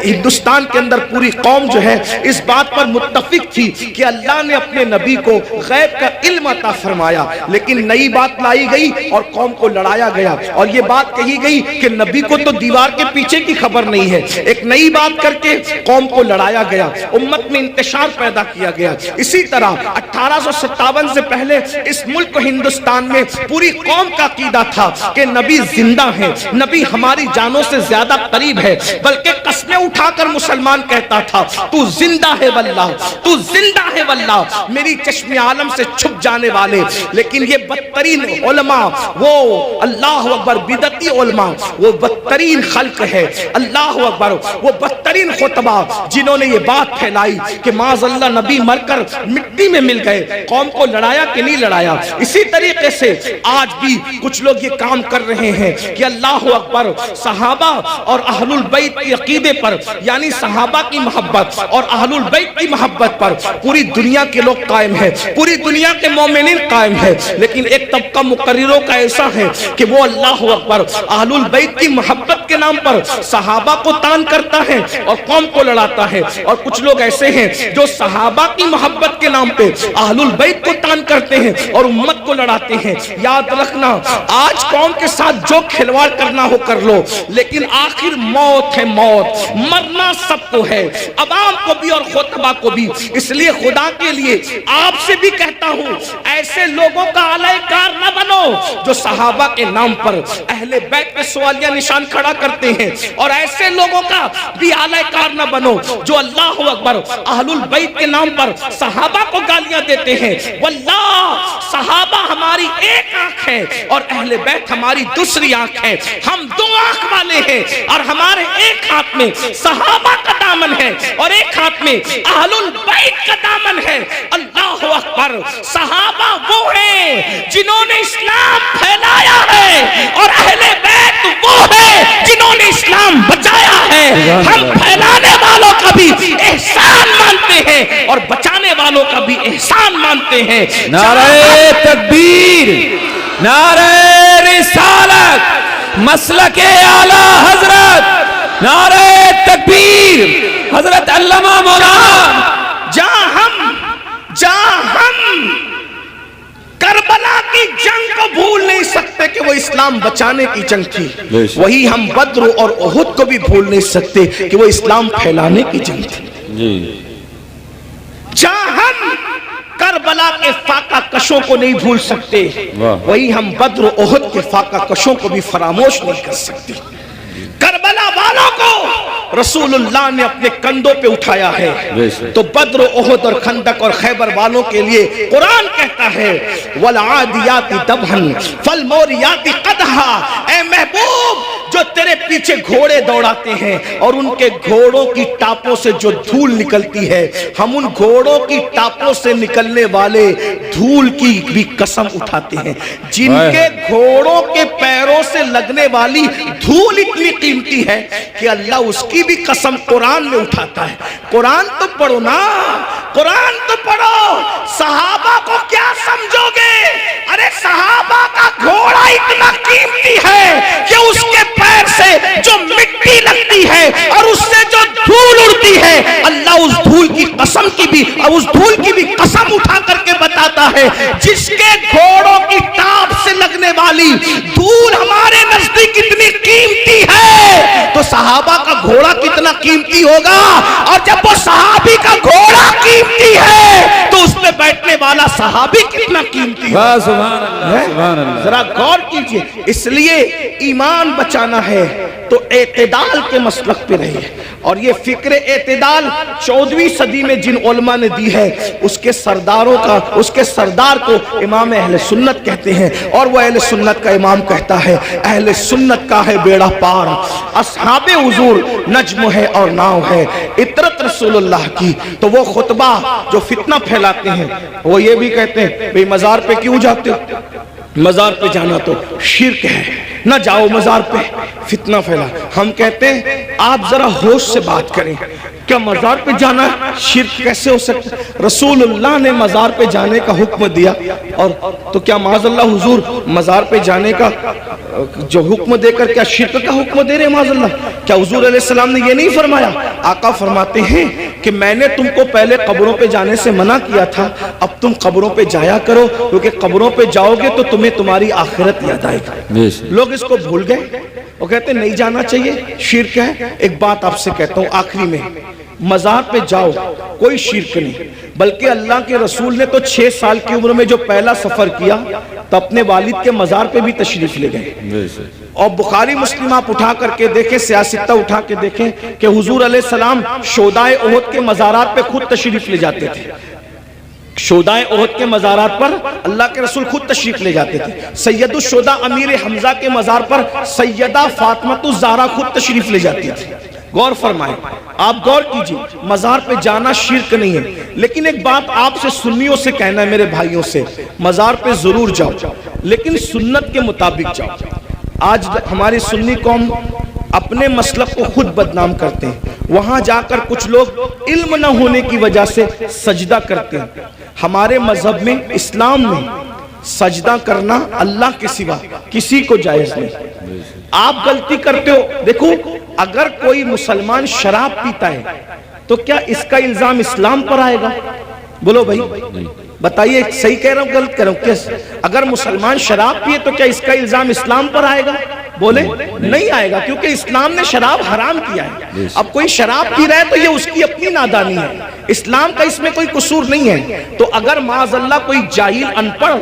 ہندوستان کے اندر پوری قوم جو ہے اس بات پر متفق تھی کہ اللہ نے اپنے نبی کو غیب کا علم عطا فرمایا، لیکن نئی بات لائی گئی اور قوم کو لڑایا گیا، اور یہ بات کہی گئی کہ نبی کو تو دیوار کے پیچھے کی خبر نہیں ہے، ایک نئی بات کر کے قوم کو لڑایا گیا، امت میں انتشار پیدا کیا گیا۔ اسی طرح 1857 سے پہلے اس ملک ہندوستان میں پوری قوم کا عقیدہ تھا کہ نبی زندہ ہے، نبی ہماری جانوں سے زیادہ قریب ہے، بلکہ قسمیں اٹھا کر مسلمان کہتا تھا تو زندہ ہے واللہ، تو زندہ ہے واللہ، میری چشم عالم سے چھپ جانے والے۔ لیکن یہ بدترین علماء، وہ اللہ اکبر بدعتی علماء، وہ بدترین خلق ہے، اللہ اکبر، وہ بدترین خطبہ جنہوں نے یہ بات پھیلائی کہ معاذ اللہ نبی مر کر مٹی میں مل گئے، قوم کو لڑایا کہ نہیں لڑایا۔ اسی طریقے سے آج بھی کچھ لوگ یہ کام کر رہے ہیں کہ اللہ اکبر صحابہ اور اہل البیت کی عقیدے پر، یعنی صحابہ کی محبت اور اہل البیت کی محبت پر پوری دنیا کے لوگ قائم ہیں، پوری دنیا کے مومنین قائم ہیں، لیکن ایک طبقہ مقرروں کا ایسا ہے کہ وہ اللہ اکبر اہل البیت کی محبت کے نام پر صحابہ کو تان کرتا ہے اور قوم کو لڑاتا ہے، اور کچھ لوگ ایسے ہیں جو صحابہ کی محبت کے نام پہ اہل البیت کو تان کرتے ہیں اور امت کو لڑاتے ہیں۔ یاد رکھنا آج قوم کے ساتھ جو کھلواڑ کرنا ہو کر لو، لیکن آخر موت ہے، موت، مرنا سب کو ہے، عوام کو بھی اور خطبہ کو بھی۔ اس لیے خدا کے لیے آپ سے بھی کہتا ہوں ایسے لوگوں کا علیہ کار نہ بنو جو صحابہ کے نام پر اہل بیت پہ سوالیہ نشان کھڑا کرتے ہیں، اور ایسے لوگوں کا بھی علیہ کار نہ بنو جو اللہ اکبر اہل البیت کے نام پر صحابہ کو گالیاں دیتے ہیں۔ واللہ صحابہ ہماری ایک آنکھ ہے اور اہل بیت ہماری دوسری آنکھ ہے، ہم دو آنکھ والے ہیں، اور ہمارے ایک ہاتھ میں صحابہ کا دامن ہے اور ایک ہاتھ میں اہل البیت کا دامن ہے۔ اللہ اکبر، صحابہ وہ ہیں جنہوں نے اسلام پھیلایا ہے، اور اہل بیت وہ ہیں جنہوں نے اسلام بچایا ہے۔ ہم پھیلانے والوں کا بھی احسان مانتے ہیں اور بچانے والوں کا بھی احسان مانتے ہیں۔ نعرہ تکبیر، نعرہ رسالت، مسلک اعلی حضرت، نعرہ تکبیر، حضرت علامہ مولانا۔ جہاں ہم کربلا کی جنگ کو بھول نہیں سکتے کہ وہ اسلام بچانے کی جنگ تھی، وہی ہم بدر اور احد کو بھی بھول نہیں سکتے کہ وہ اسلام پھیلانے کی جنگ تھی۔ جہاں ہم کربلا کے فاقہ کشوں کو نہیں بھول سکتے، وہی ہم بدر و احد کے فاقہ کشوں کو بھی فراموش نہیں کر سکتے۔ کربلا والوں کو رسول اللہ نے اپنے کندھوں پہ اٹھایا ہے، تو بدر و احد اور خندق اور خیبر والوں کے لیے قرآن کہتا ہے وَالْعَادِيَاتِ دَبْحًا فَالْمُورِيَاتِ قَدْحًا۔ اے محبوب، جو تیرے پیچھے گھوڑے دوڑاتے ہیں اور ان کے گھوڑوں کی ٹاپوں سے جو دھول نکلتی ہے، ہم ان گھوڑوں کی ٹاپوں سے نکلنے والے دھول کی بھی قسم اٹھاتے ہیں۔ جن کے گھوڑوں کے پیروں سے لگنے والی دھول اتنی قیمتی ہے کہ اللہ اس کی بھی قسم قرآن میں اٹھاتا ہے۔ قرآن تو پڑھو نا، قرآن تو پڑھو۔ صحابہ کو کیا سمجھو گے؟ ارے صحابہ کا گھوڑا اتنا قیمتی ہے کہ اس کے پیر سے جو مٹی لگتی ہے اور اس سے جو دھول اڑتی ہے، اللہ اس دھول کی قسم کی بھی اور اس دھول کی بھی قسم اٹھا کر کے بتاتا ہے جس کے گھوڑوں کی ٹاپ سے لگنے والی دھول ہمارے نزدیک اتنی قیمتی ہے تو صحابہ کا گھوڑا کتنا قیمتی ہوگا، اور جب وہ صحابی کا گھوڑا قیمتی ہے تو اس پہ بیٹھنے والا صحابی کتنا قیمتی ہے۔ سبحان اللہ، سبحان اللہ۔ ذرا غور کیجئے، اس لیے ایمان بچانا ہے تو اعتدال کے مسلک پہ رہیے، اور یہ فکر اعتدال 14ویں صدی میں جن علماء نے دی ہے اس کے سردار کو امام اہل سنت کہتے ہیں، اور وہ اہل سنت کا امام کہتا ہے اہل سنت کا ہے بیڑا پار، اصحاب حضور نجم ہے اور ناؤ ہے، اطرت رسول اللہ کی۔ تو وہ خطبہ جو فتنہ پھیلاتے ہیں وہ یہ بھی کہتے ہیں بھئی مزار پہ کیوں جاتے ہو؟ مزار پہ جانا تو شرک ہے، نہ جاؤ مزار پہ، فتنہ پھیلا۔ ہم کہتے ہیں آپ ذرا ہوش سے بات کریں، کیا مزار پہ جانا شرک کیسے ہو سکتا؟ رسول اللہ نے مزار پہ جانے کا حکم دیا، اور تو کیا معاذ اللہ حضور مزار پہ جانے کا جو حکم دے کر کیا شرک کا حکم دے رہے معاذ اللہ؟ کیا حضور علیہ السلام نے یہ نہیں فرمایا؟ آقا فرماتے ہیں کہ میں نے تم کو پہلے قبروں پہ جانے سے منع کیا تھا، اب تم قبروں پہ جایا کرو، کیونکہ قبروں پہ جاؤ گے تو تمہیں تمہاری آخرت یاد آئے گی۔ لوگ اس کو بھول گئے، وہ کہتے ہیں نہیں جانا چاہیے، شرک ہے۔ ایک بات آپ سے کہتا ہوں آخری میں، مزار پہ جاؤ کوئی شرک نہیں، بلکہ اللہ کے رسول نے تو 6 سال کی عمر میں جو پہلا سفر کیا تو اپنے والد کے مزار پہ بھی تشریف لے گئے۔ اور بخاری مسلم آپ اٹھا کر کے دیکھیں، سیاستہ اٹھا کے دیکھیں کہ حضور علیہ السلام شہدائے احد کے مزارات پہ خود تشریف لے جاتے تھے۔ شہدائے احد کے مزارات پر اللہ کے رسول خود تشریف لے جاتے تھے۔ سید الشہداء امیر حمزہ کے مزار پر سیدہ فاطمہ الزہرا خود تشریف لے جاتی تھی۔ غور فرمائیں، آپ غور کیجئے، مزار پہ جانا شرک نہیں ہے، لیکن ایک بات آپ سے سنیوں سے کہنا ہے، میرے بھائیوں سے، مزار پہ ضرور جاؤ لیکن سنت کے مطابق جاؤ۔ آج ہماری سنی قوم اپنے مسلک کو خود بدنام کرتے ہیں، وہاں جا کر کچھ لوگ علم نہ ہونے کی وجہ سے سجدہ کرتے ہیں۔ ہمارے مذہب میں، اسلام میں سجدہ کرنا اللہ کے سوا کسی کو جائز نہیں۔ آپ غلطی کرتے ہو، دیکھو اگر کوئی مسلمان شراب پیتا ہے تو کیا اس کا الزام اسلام پر آئے گا؟ بولو بھائی، بتائیے صحیح کہہ رہا ہوں غلط کہہ رہا ہوں؟ اگر مسلمان شراب پیے تو کیا اس کا الزام اسلام پر آئے گا؟ بولے نہیں آئے گا، کیونکہ اسلام نے شراب حرام کیا ہے۔ اب کوئی شراب پی رہا ہے تو یہ اس کی اپنی نادانی ہے، اسلام کا اس میں کوئی قصور نہیں ہے۔ تو اگر معاذ اللہ کوئی جاہل ان پڑھ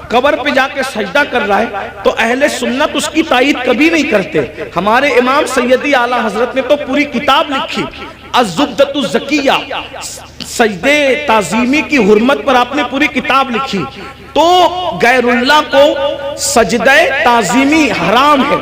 قبر پہ جا کے سجدہ کر رہا ہے تو اہل سنت اس کی تائید کبھی نہیں کرتے۔ ہمارے امام سیدی اعلیٰ حضرت نے تو پوری کتاب لکھی، الزبدۃ الزکیہ، سجدے تعظیمی کی حرمت پر آپ نے پوری کتاب لکھی۔ تو غیر اللہ کو سجدہ تعظیمی حرام ہے،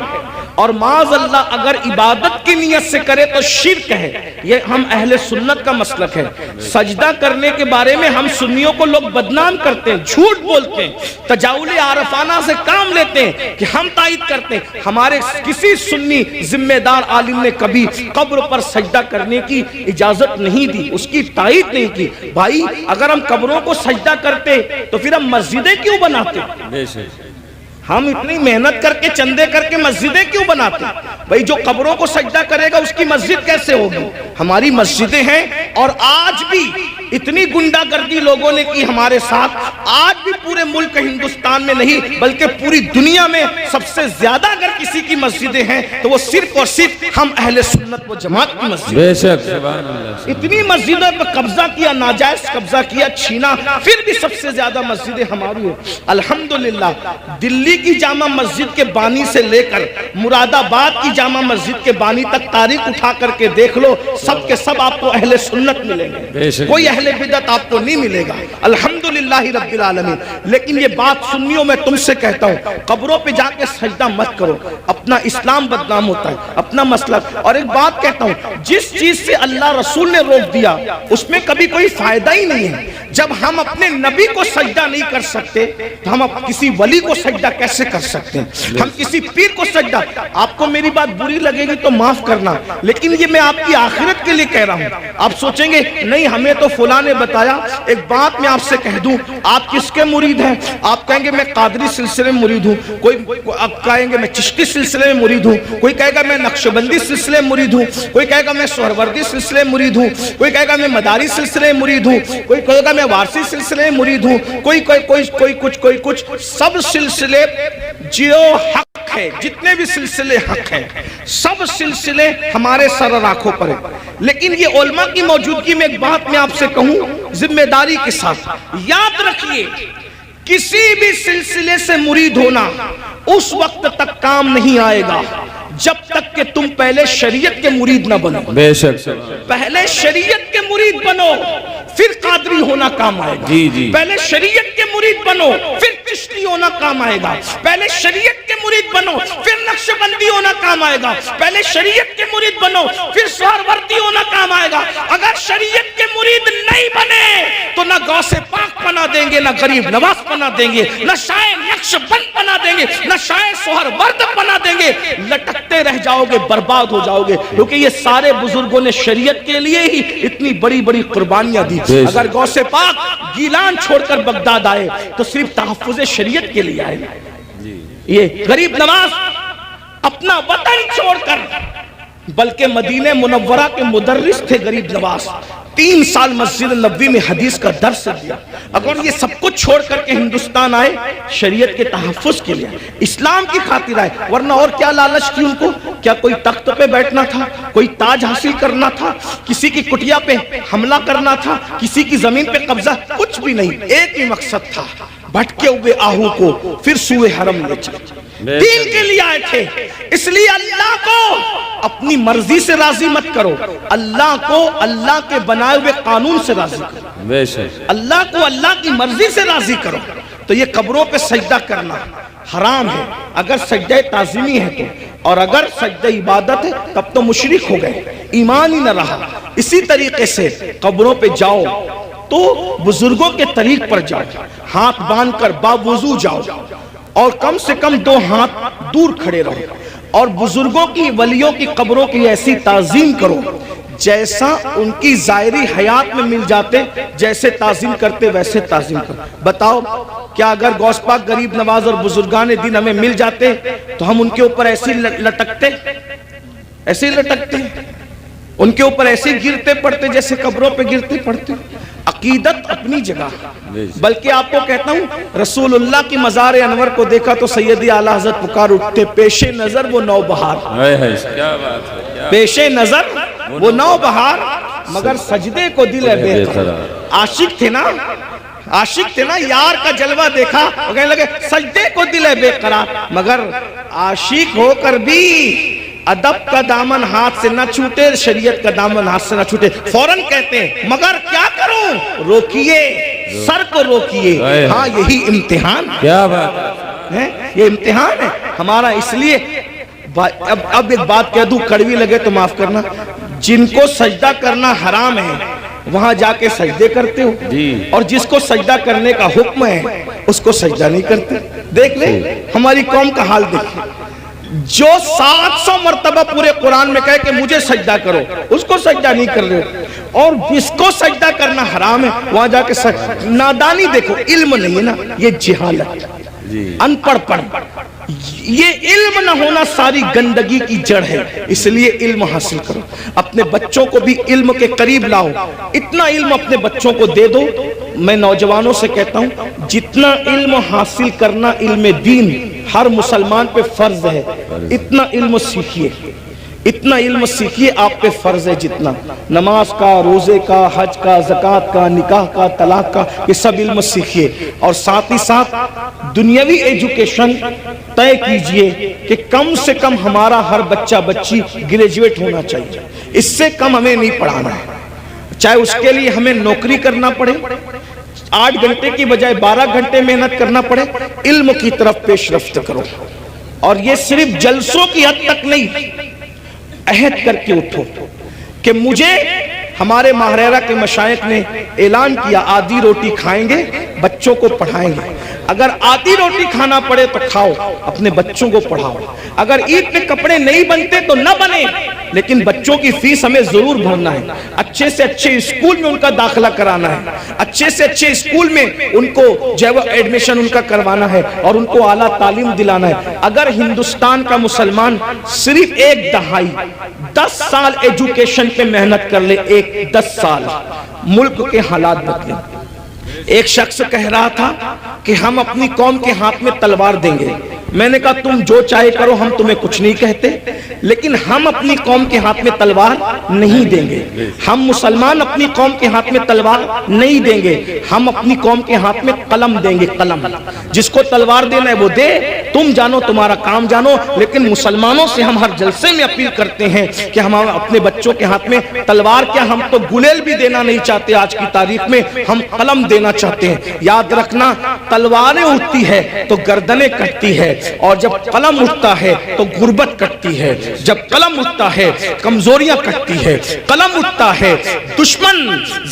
اور معاذ اللہ اگر عبادت کی نیت سے کرے تو شرک ہے۔ یہ ہم اہل سنت کا مسلک ہے۔ سجدہ کرنے کے بارے میں ہم سنیوں کو لوگ بدنام کرتے ہیں، جھوٹ بولتے ہیں، تجاؤل عارفانہ سے کام لیتے ہیں کہ ہم تائید کرتے ہیں۔ ہمارے کسی سنی ذمہ دار عالم نے کبھی قبر پر سجدہ کرنے کی اجازت نہیں دی، اس کی تائید نہیں کی۔ بھائی اگر ہم قبروں کو سجدہ کرتے تو پھر ہم مسجدیں کیوں بناتے؟ ہم اتنی محنت کر کے چندے کر کے مسجدیں کیوں بناتے؟ بھئی جو قبروں کو سجدہ کرے گا اس کی مسجد کیسے ہوگی؟ ہماری مسجدیں ہیں، اور آج بھی اتنی گنڈا گردی لوگوں نے کی ہمارے ساتھ، آج بھی پورے ملک ہندوستان میں نہیں بلکہ پوری دنیا میں سب سے زیادہ اگر کسی کی مسجدیں ہیں تو وہ صرف اور صرف ہم اہل سنت و جماعت کی مسجد۔ بے شک، سبحان اللہ۔ اتنی مسجدوں پر قبضہ کیا، ناجائز قبضہ کیا، چھینا، پھر بھی سب سے زیادہ مسجدیں ہماری ہیں۔ الحمدللہ دلی کی جامع مسجد کے بانی سے لے کر مراد آباد کی جامع مسجد کے بانی تک تاریخ اٹھا کر کے دیکھ لو، سب کے سب آپ کو اہل سنت ملیں گے، کوئی اہل بدعت آپ کو نہیں ملے گا، الحمدللہ رب العالمین۔ لیکن یہ بات سنیوں میں تم سے کہتا ہوں، قبروں پہ جا کے سجدہ مت کرو، اپنا اسلام بدنام ہوتا ہے، اپنا مسلک۔ اور ایک بات کہتا ہوں، جس چیز سے اللہ رسول نے روک دیا اس میں کبھی کوئی فائدہ ہی نہیں ہے۔ جب ہم اپنے نبی کو سجدہ نہیں کر سکتے تو ہم کسی ولی کو سجدہ کیسے کر سکتے ہیں؟ ہم کسی پیر کو سجدہ، آپ کو میری بات بری لگے گی تو معاف کرنا، لیکن یہ میں آپ کی آخرت کے لیے کہہ رہا ہوں۔ آپ سوچیں گے نہیں ہمیں تو فلاں نے بتایا۔ ایک بات میں آپ سے کہہ دوں، آپ کس کے مرید ہیں؟ آپ کہیں گے میں قادری سلسلے میں مرید ہوں، کوئی کہیں گے میں چشتی سلسلے میں مرید ہوں، کوئی کہے گا میں نقشبندی سلسلے میں مرید ہوں، کوئی کہے گا میں سہروردی سلسلے میں مرید ہوں، کوئی کہے گا میں مداری سلسلے میں مرید ہوں، کوئی کہے گا میں وارسی سلسلے میں مرید ہوں، کوئی کچھ۔ سب سلسلے جو حق ہے، جتنے بھی سلسلے حق ہیں، سب سلسلے ہمارے سر اور آنکھوں پر ہیں۔ لیکن یہ علماء کی موجودگی میں ایک بات میں آپ سے کہوں ذمہ داری کے ساتھ، یاد رکھیے کسی بھی سلسلے سے مرید ہونا اس وقت تک کام نہیں آئے گا جب تک جب کہ تم پہلے شریعت کے مرید نہ بنو. بے شک. پہلے شریعت کے مرید بنو پھر قادری ہونا کام آئے گا. جی جی. پہلے شریعت کے مرید بنو پھر چشتی ہونا کام آئے گا. پہلے شریعت کے مرید بنو پھر نقشبندی ہونا کام آئے گا. پہلے شریعت کے مرید بنو پھر سہروردی ہونا کام آئے گا. اگر شریعت کے مرید نہیں بنے تو نہ غوث پاک بنا دیں گے، نہ غریب نواز بنا دیں گے، نہ شاعر نقشبند بنا دیں گے، نہ شاعر سہرورد بنا دیں گے. لٹکتے رہ جاؤ گے، برباد ہو جاؤ گے. کیونکہ یہ سارے بزرگوں نے شریعت کے لیے ہی اتنی بڑی بڑی قربانیاں دی. اگر غوث پاک گیلان چھوڑ کر بغداد آئے تو صرف تحفظ شریعت کے لیے آئے. یہ غریب نواز اپنا وطن چھوڑ کر، بلکہ مدینہ منورہ کے مدرس تھے غریب نواز، 3 سال مسجد نبوی میں حدیث کا درس دیا. اگر یہ سب کچھ چھوڑ کر کے ہندوستان آئے شریعت کے تحفظ کے لیے، اسلام کی خاطر آئے. ورنہ اور کیا لالچ تھی ان کو؟ کیا کوئی تخت پہ بیٹھنا تھا، کوئی تاج حاصل کرنا تھا، کسی کی کٹیا پہ حملہ کرنا تھا، کسی کی زمین پہ قبضہ؟ کچھ بھی نہیں. ایک ہی مقصد تھا، بھٹکے ہوئے آہو کو پھر سوئے حرم لے چلے. دین کے لیے آئے تھے. اس لیے اللہ کو اپنی مرضی سے راضی مت کرو، اللہ کو اللہ کے بنائے ہوئے قانون سے راضی کرو. بے شک. اللہ کو اللہ کی مرضی سے راضی کرو. تو یہ قبروں پہ سجدہ کرنا حرام ہے اگر سجدہ تعظیمی ہے تو، اور اگر سجدہ عبادت ہے تب تو مشرک ہو گئے، ایمان ہی نہ رہا. اسی طریقے سے قبروں پہ جاؤ تو بزرگوں کے طریق پر جاؤ، ہاتھ باندھ کر باوضو جاؤ، اور کم سے کم 2 ہاتھ دور کھڑے رہو، اور بزرگوں کی ولیوں کی قبروں کی ایسی تعظیم کرو جیسا ان کی ظاہری حیات میں مل جاتے، جیسے تعظیم کرتے ویسے تعظیم کرو. بتاؤ کیا اگر غوث پاک غریب نواز اور بزرگان دین ہمیں مل جاتے تو ہم ان کے اوپر ایسے لٹکتے، ایسے لٹکتے، ان کے اوپر ایسے گرتے پڑتے جیسے قبروں پہ گرتے پڑتے؟ عقیدت اپنی جگہ. بلکہ آپ کو کہتا ہوں رسول اللہ کی مزار انور کو دیکھا تو سیدی اعلیٰ حضرت پکار اٹھتے، پیش نظر وہ نو بہار. کیا بات ہے. پیش نظر وہ نو بہار مگر سجدے کو دل ہے بے قرار. عاشق تھے نا، عاشق تھے نا، یار کا جلوہ دیکھا وہ کہنے لگے سجدے کو دل ہے بے قرار. مگر عاشق ہو کر بھی ادب کا دامن ہاتھ سے نہ چھوٹے، شریعت کا دامن ہاتھ سے نہ چھوٹے. فوراً کہتے ہیں مگر کیا کروں؟ روکیے، سر کو روکیے. ہاں یہی امتحان. کیا بات ہے، یہ امتحان ہے ہمارا. اس لیے اب ایک بات کہہ دوں، کڑوی لگے تو معاف کرنا. جن کو سجدہ کرنا حرام ہے وہاں جا کے سجدے کرتے ہو، اور جس کو سجدہ کرنے کا حکم ہے اس کو سجدہ نہیں کرتے. دیکھ لیں ہماری قوم کا حال دیکھیں. جو 700 مرتبہ پورے قرآن میں کہے کہ مجھے سجدہ کرو، اس کو سجدہ نہیں کر رہے. اور جس کو سجدہ کرنا حرام ہے وہاں جا کے نادانی دیکھو. علم نہیں ہے نا، یہ جہالت، ان پڑھ پڑھ. یہ علم نہ ہونا ساری گندگی کی جڑ ہے. اس لیے علم حاصل کرو، اپنے بچوں کو بھی علم کے قریب لاؤ. اتنا علم اپنے بچوں کو دے دو. میں نوجوانوں سے کہتا ہوں جتنا علم حاصل کرنا علم دین ہر مسلمان پہ فرض ہے، اتنا علم سیکھیے، اتنا علم سیکھیے. آپ پہ فرض ہے جتنا نماز کا، روزے کا، حج کا، زکوٰۃ کا، نکاح کا، طلاق کا، یہ سب علم سیکھیے. اور ساتھ ہی ساتھ دنیاوی ایجوکیشن طے کیجئے کہ کم سے کم ہمارا ہر بچہ بچی گریجویٹ ہونا چاہیے. اس سے کم ہمیں نہیں پڑھانا ہے. چاہے اس کے لیے ہمیں نوکری کرنا پڑے، 8 گھنٹے کی بجائے 12 گھنٹے محنت کرنا پڑے، علم کی طرف پیش رفت کرو. اور یہ صرف جلسوں کی حد تک نہیں، عہد کر کے اٹھو کہ مجھے، ہمارے ماہریرہ کے مشائخ نے اعلان کیا آدھی روٹی کھائیں گے، بچوں کو پڑھائیں گے. اگر آدھی روٹی کھانا پڑے تو کھاؤ، اپنے بچوں کو پڑھاؤ. اگر عید پہ کپڑے نہیں بنتے تو نہ بنے، لیکن بچوں کی فیس ہمیں ضرور بھرنا ہے. اچھے سے اچھے اسکول میں ان کا داخلہ کرانا ہے، اچھے سے اچھے اسکول میں ان کو جو ہے ایڈمیشن ان کا کروانا ہے، اور ان کو اعلیٰ تعلیم دلانا ہے. اگر ہندوستان کا مسلمان صرف 1 دہائی 10 سال ایجوکیشن پہ محنت کر لے، 10 سال، ملک کے حالات بدلیں. ایک شخص کہہ رہا تھا کہ ہم اپنی قوم کے ہاتھ میں تلوار دیں گے. میں نے کہا تم جو چاہے کرو، ہم تمہیں کچھ نہیں کہتے، لیکن ہم اپنی قوم کے ہاتھ میں تلوار نہیں دیں گے. ہم مسلمان اپنی قوم کے ہاتھ میں تلوار نہیں دیں گے، ہم اپنی قوم کے ہاتھ میں قلم دیں گے. قلم، جس کو تلوار دینا ہے وہ دے، تم جانو تمہارا کام جانو، لیکن مسلمانوں سے ہم ہر جلسے میں اپیل کرتے ہیں کہ ہم اپنے بچوں کے ہاتھ میں تلوار کیا، ہم تو گلیل بھی دینا نہیں چاہتے آج کی تاریخ میں، ہم قلم دینا چاہتے ہیں۔ یاد رکھنا تلواریں اٹھتی ہے تو گردنیں کٹتی ہے، اور جب قلم اٹھتا ہے تو غربت کٹتی ہے، جب قلم اٹھتا ہے کمزوریاں کٹتی ہے، قلم اٹھتا ہے دشمن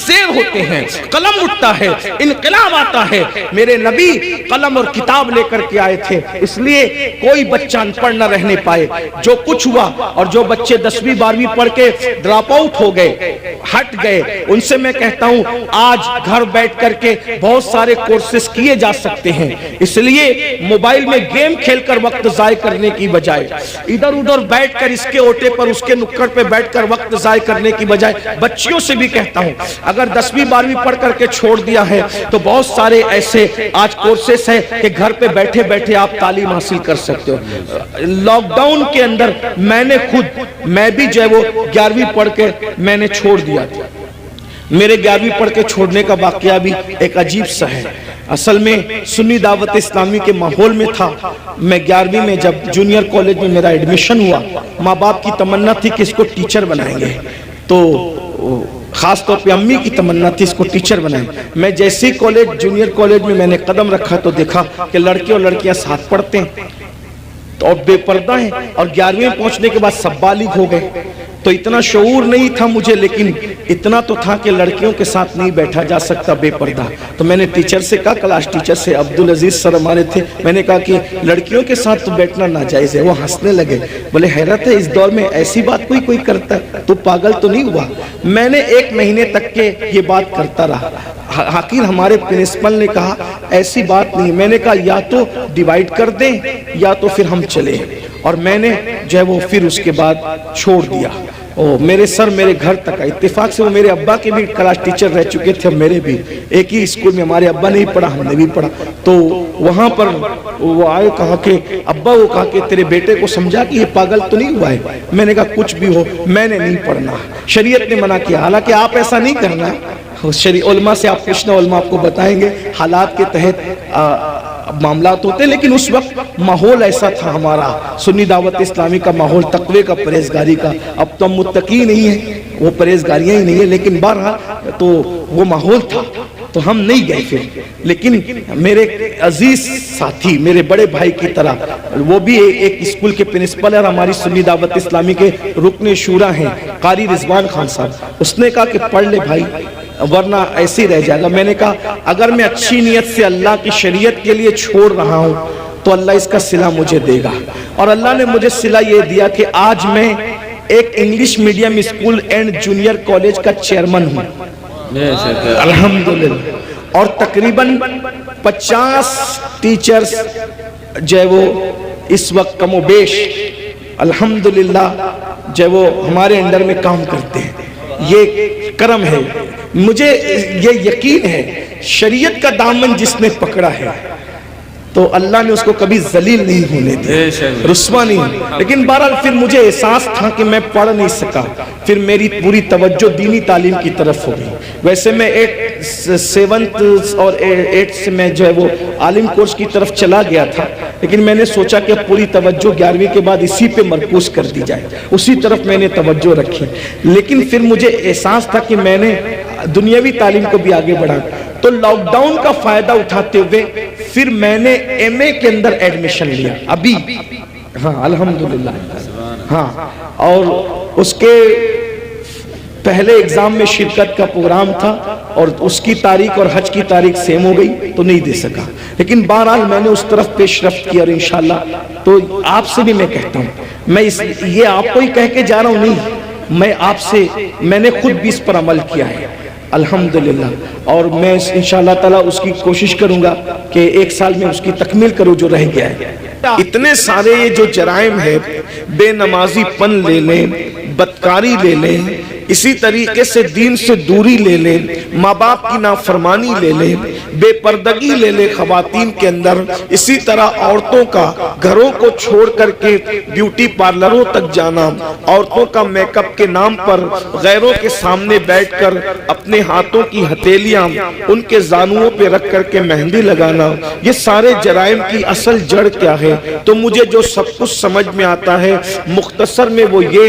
زیر ہوتے ہیں، قلم اٹھتا ہے انقلاب آتا ہے۔ میرے نبی قلم اور کتاب لے کر کے آئے تھے، اس لیے کوئی بچہ ان پڑھ نہ رہنے پائے۔ جو کچھ ہوا، اور جو بچے 10ویں 12ویں پڑھ کے ڈراپ آؤٹ ہو گئے، ہٹ گئے، ان سے میں کہتا ہوں آج گھر بیٹھ کر کے بہت سارے کورسز کیے جا سکتے ہیں۔ اس لیے موبائل میں گیم کھیل کر وقت ضائع کرنے کی بجائے، ادھر ادھر بیٹھ کر اس کے اوٹے پر اس کے نکڑ پہ بیٹھ کر وقت ضائع کرنے کی بجائے، بچیوں سے بھی کہتا ہوں اگر 10ویں 12ویں پڑھ کر کے چھوڑ دیا ہے تو بہت سارے ایسے آج کورسز ہیں کہ گھر پہ بیٹھے بیٹھے آپ تعلیم حاصل کر سکتے ہو۔ لاک ڈاؤن کے اندر میں بھی جو ہے وہ 11ویں پڑھ کے میں نے چھوڑ دیا تھا۔ میرے 11ویں پڑھ کے چھوڑنے کا واقعہ بھی ایک عجیب سا ہے۔ اصل میں سنی دعوت اسلامی کے ماحول میں تھا۔ میں 11ویں میں جب جونیئر کالج میں میرا ایڈمیشن ہوا، ماں باپ کی تمنا تھی کہ اس کو ٹیچر بنائیں گے، تو خاص طور پہ امی کی تمنا تھی اس کو ٹیچر بنائیں۔ میں جیسے ہی جونیئر کالج میں نے قدم رکھا تو دیکھا کہ لڑکے اور لڑکیاں ساتھ پڑھتے ہیں اور بے پردہ ہیں، اور 11ویں پہنچنے کے بعد سب بالغ ہو گئے۔ تو اتنا شعور نہیں تھا مجھے، لیکن اتنا تو تھا کہ لڑکیوں کے ساتھ نہیں بیٹھا جا سکتا بے پردہ۔ تو میں نے ٹیچر سے کہا، کلاس ٹیچر سے، عبدالعزیز سر ہمارے تھے، میں نے کہا کہ لڑکیوں کے ساتھ تو بیٹھنا ناجائز ہے۔ وہ ہنسنے لگے، بولے حیرت ہے اس دور میں ایسی بات کوئی کرتا ہے، تو پاگل تو نہیں ہوا؟ میں نے 1 مہینے تک کے یہ بات کرتا رہا۔ آخر ہمارے پرنسپل نے کہا ایسی بات نہیں۔ میں نے کہا یا تو ڈیوائیڈ کر دیں یا تو پھر ہم چلیں، اور میں نے جو ہے وہ پھر اس کے بعد چھوڑ دیا۔ میرے سر میرے گھر تک آئے، اتفاق سے وہ میرے ابا کے بھی کلاس ٹیچر رہ چکے تھے، میرے بھی ایک ہی اسکول میں، ہمارے ابا نے ہی پڑھا ہم نے بھی پڑھا۔ تو وہاں پر وہ آئے، کہا کہ ابا، وہ کہا کہ تیرے بیٹے کو سمجھا کہ یہ پاگل تو نہیں ہوا ہے؟ میں نے کہا کچھ بھی ہو میں نے نہیں پڑھنا، شریعت نے منع کیا، حالانکہ آپ ایسا نہیں کرنا۔ علماء سے آپ پوچھنا، علماء آپ کو بتائیں گے حالات کے تحت معاملات ہوتے ہیں، لیکن اس وقت ماحول ایسا تھا ہمارا سنی دعوت اسلامی کا ماحول، تقوی کا، پرہیزگاری کا۔ اب تو ہم متقی نہیں ہیں، وہ پرہیزگاریاں ہی نہیں ہیں، لیکن بہرحال تو وہ ماحول تھا تو ہم نہیں گئے پھر۔ لیکن میرے عزیز ساتھی، میرے بڑے بھائی کی طرح، وہ بھی ایک اسکول کے پرنسپل اور ہماری سنی دعوت اسلامی کے رکن شورا ہیں، قاری رضوان خان صاحب، اس نے کہا کہ پڑھ لے بھائی ورنہ ایسے ہی رہ جائے گا۔ میں نے کہا اگر میں اچھی نیت سے اللہ کی شریعت کے لیے چھوڑ رہا ہوں تو اللہ اس کا صلہ مجھے دے گا، اور اللہ نے مجھے صلہ یہ دیا کہ آج میں ایک English medium school and junior college کا چیئرمن ہوں، الحمدللہ، اور تقریباً 50 ٹیچرز جو ہے وہ اس وقت کم و بیش الحمدللہ جو ہے وہ ہمارے انڈر میں کام کرتے ہیں۔ یہ کرم ہے، مجھے یہ یقین ہے شریعت کا دامن جس نے پکڑا ہے تو اللہ نے اس کو کبھی ذلیل نہیں ہونے دیا، رسوا نہیں۔ لیکن بہرحال پھر مجھے احساس تھا کہ میں پڑھ نہیں سکا، پھر میری پوری توجہ دینی تعلیم کی طرف ہو گئی۔ ویسے میں 7th اور 8th سے میں جو ہے وہ عالم کورس کی طرف چلا گیا تھا، لیکن میں نے سوچا کہ پوری توجہ 11ویں کے بعد اسی پہ مرکوز کر دی جائے، اسی طرف میں نے توجہ رکھی۔ لیکن پھر مجھے احساس تھا کہ میں نے دنیاوی تعلیم کو بھی آگے بڑھا، تو لاک ڈاؤن کا فائدہ اٹھاتے ہوئے پھر میں نے ایم اے کے اندر ایڈمیشن لیا ابھی، ہاں الحمدللہ، ہاں، اور اس کے پہلے ایگزام میں شرکت کا پروگرام تھا اور اس کی تاریخ اور حج کی تاریخ سیم ہو گئی تو نہیں دے سکا، لیکن بہرحال میں نے اس طرف پیش رفت کی، اور انشاءاللہ تو آپ سے بھی میں کہتا ہوں، میں یہ آپ کو ہی کہہ کے جا رہا ہوں نہیں، میں آپ سے، میں نے خود بھی اس پر عمل کیا ہے الحمدللہ، اور میں انشاءاللہ تعالیٰ اس کی کوشش کروں گا کہ 1 سال میں اس کی تکمیل کروں جو رہ گیا ہے۔ اتنے سارے یہ جو جرائم ہے، بے نمازی پن لے لیں، بدکاری لے لیں، اسی طریقے سے دین سے دوری لے لیں، ماں باپ کی نافرمانی لے لیں، بے پردگی لے لیں خواتین کے اندر، اسی طرح عورتوں کا گھروں کو چھوڑ کر کے بیوٹی پارلروں تک جانا، عورتوں کا میک اپ کے نام پر غیروں کے سامنے بیٹھ کر اپنے ہاتھوں کی ہتھیلیاں ان کے زانوؤں پہ رکھ کر کے مہندی لگانا، یہ سارے جرائم کی اصل جڑ کیا ہے؟ تو مجھے جو سب کچھ سمجھ میں آتا ہے مختصر میں وہ یہ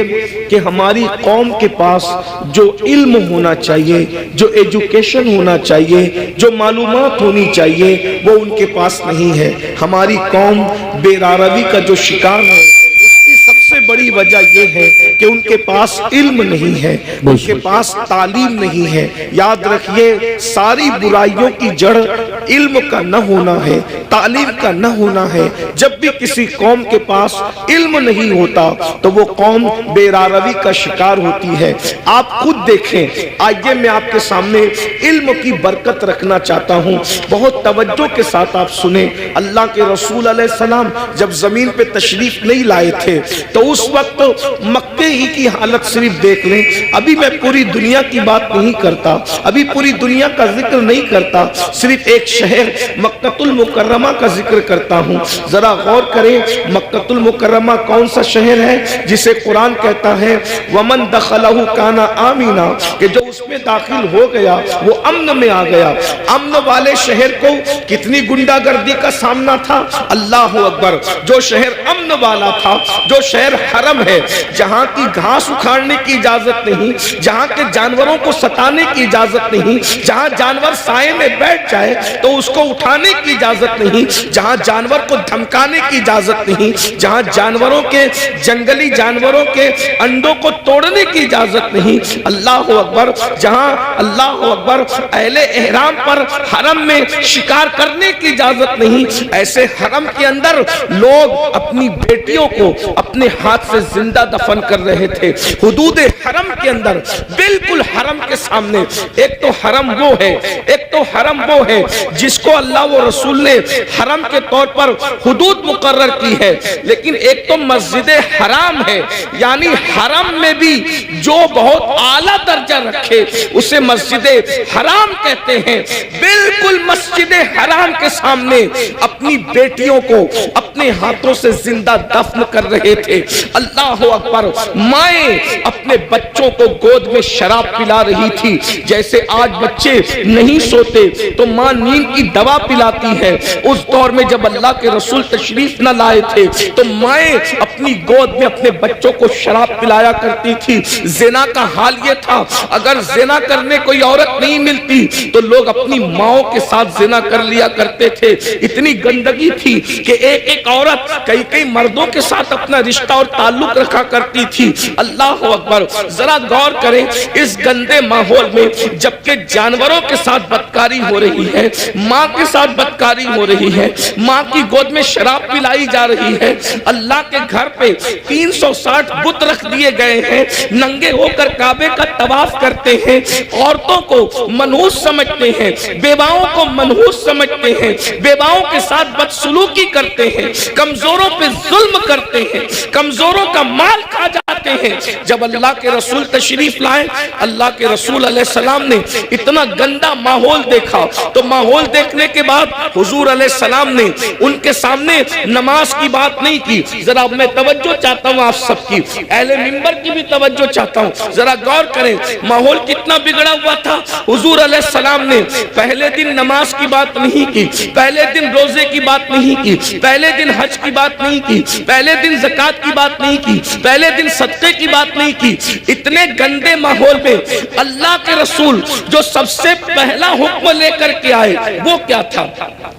کہ ہماری قوم کے پاس جو علم ہونا چاہیے، جو ایجوکیشن ہونا چاہیے، جو معلومات ہونی چاہیے، وہ ان کے پاس نہیں ہے۔ ہماری قوم بے راروی کا جو شکار ہے، اس کی سب سے بڑی وجہ یہ ہے کہ ان کے پاس علم نہیں ہے، ان کے پاس تعلیم نہیں ہے۔ یاد رکھیے ساری برائیوں کی جڑ علم کا نہ ہونا ہے، تعلیم کا نہ ہونا ہے۔ جب بھی کسی قوم کے پاس علم نہیں ہوتا تو وہ قوم بے راروی کا شکار ہوتی ہے۔ آپ خود دیکھیں، آئیے میں آپ کے سامنے علم کی برکت رکھنا چاہتا ہوں، بہت توجہ کے ساتھ آپ سنیں۔ اللہ کے رسول علیہ السلام جب زمین پہ تشریف نہیں لائے تھے تو اس وقت مکے ہی کی حالت صرف دیکھ لیں۔ ابھی میں پوری دنیا کی بات نہیں کرتا، ابھی پوری دنیا کا ذکر نہیں کرتا، صرف ایک شہر مکہ المکرمہ کا ذکر کرتا ہوں۔ ذرا غور کریں، مکہ المکرمہ کون سا شہر ہے جسے قرآن کہتا ہے وَمَن دَخَلَهُ كَانَ آمِنًا، کہ جو اس میں داخل ہو گیا وہ امن میں آ گیا۔ امن والے شہر کو کتنی گنڈا گردی کا سامنا تھا، اللہ اکبر۔ جو شہر امن والا تھا، جو شہر حرم ہے، جہاں کی گھاس اکھاڑنے کی اجازت نہیں، جہاں کے جانوروں کو ستانے کی اجازت نہیں، جہاں جانور سائے میں بیٹھ جائے تو اس کو اٹھانے کی اجازت نہیں، جہاں جانور کو دھمکانے کی اجازت نہیں، جہاں جانوروں کے جنگلی جانوروں کے انڈوں کو توڑنے کی اجازت نہیں، اللہ اکبر، جہاں اللہ اکبر اہل احرام پر حرم میں شکار کرنے کی اجازت نہیں، ایسے حرم کے اندر لوگ اپنی بیٹیوں کو اپنے ہاتھ سے زندہ دفن کر رہے تھے۔ حدود حرم کے اندر، بالکل حرم کے سامنے، ایک تو حرم وہ ہے، ایک تو حرم وہ ہے جس کو اللہ و رسول نے حرم کے طور پر حدود مقرر کی ہے، لیکن ایک تو مسجد حرام ہے، یعنی حرم میں بھی جو بہت اعلیٰ درجہ رکھے اسے مسجد حرام کہتے ہیں۔ بالکل مسجد حرام کے سامنے اپنی بیٹیوں کو اپنے ہاتھوں سے زندہ دفن کر رہے تھے۔ اللہ اکبر، مائیں اپنے بچوں کو گود میں شراب پلا رہی تھی، جیسے آج بچے نہیں سوتے تو ماں نیند کی دوا پلاتی ہے، اس دور میں جب اللہ کے رسول تشریف نہ لائے تھے تو مائیں اپنی گود میں اپنے بچوں کو شراب پلایا کرتی تھی۔ زنا کا حال یہ تھا، اگر زنا کرنے کوئی عورت نہیں ملتی تو لوگ اپنی ماؤں کے ساتھ زنا کر لیا کرتے تھے۔ اتنی گندگی تھی کہ ایک ایک عورت کئی کئی مردوں کے ساتھ اپنا رشتہ اور تعلق رکھا کرتی تھی۔ اللہ اکبر، ذرا غور کریں اس گندے ماحول میں جبکہ جانوروں کے ساتھ بدکاری ہو رہی ہے، ماں کے ساتھ بدکاری ہو رہی ہے، ماں کی گود میں شراب پلائی جا رہی ہے، اللہ کے گھر پہ 360 بت رکھ دیے گئے ہیں، ننگے ہو کر کعبے کا طواف کرتے ہیں، عورتوں کو منحوس سمجھتے ہیں، بیواؤں کو منحوس سمجھتے ہیں، بیواؤں کے ساتھ بدسلوکی کرتے ہیں، کمزوروں پہ ظلم کرتے ہیں، کمزوروں کا مال کھا جاتے ہیں۔ جب اللہ کے رسول تشریف لائے، اللہ کے رسول علیہ السلام نے اتنا گندا ماحول دیکھا تو ماحول دیکھنے کے بعد حضور علیہ السلام نے ان کے سامنے نماز کی بات نہیں کی۔ ذرا میں توجہ چاہتا ہوں آپ سب کی، اہل منبر کی بھی توجہ چاہتا ہوں، ذرا غور کریں ماحول کتنا بگڑا ہوا تھا۔ حضور علیہ السلام نے پہلے دن نماز کی بات نہیں کی، پہلے دن روزے کی بات نہیں کی، پہلے دن حج کی بات نہیں کی، پہلے دن زکوٰۃ کی بات نہیں کی، پہلے دن صدقے کی بات نہیں کی۔ اتنے گندے ماحول میں اللہ کے رسول جو سب سے پہلا حکم لے کر کے آئے وہ کیا تھا؟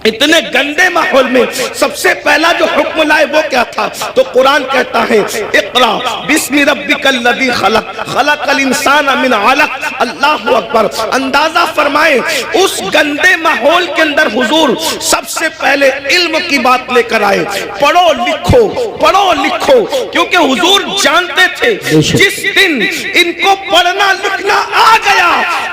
اتنے گندے ماحول میں سب سے پہلا جو حکم لائے وہ کیا تھا؟ تو قرآن کہتا ہے اقرا بسم ربک الذی خلق خلق الانسان من علق۔ اللہ اکبر، اندازہ فرمائیں اس گندے ماحول کے اندر حضور سب سے پہلے علم کی بات لے کر آئے، پڑھو لکھو پڑھو لکھو، کیونکہ حضور جانتے تھے جس دن ان کو پڑھنا لکھنا آ گیا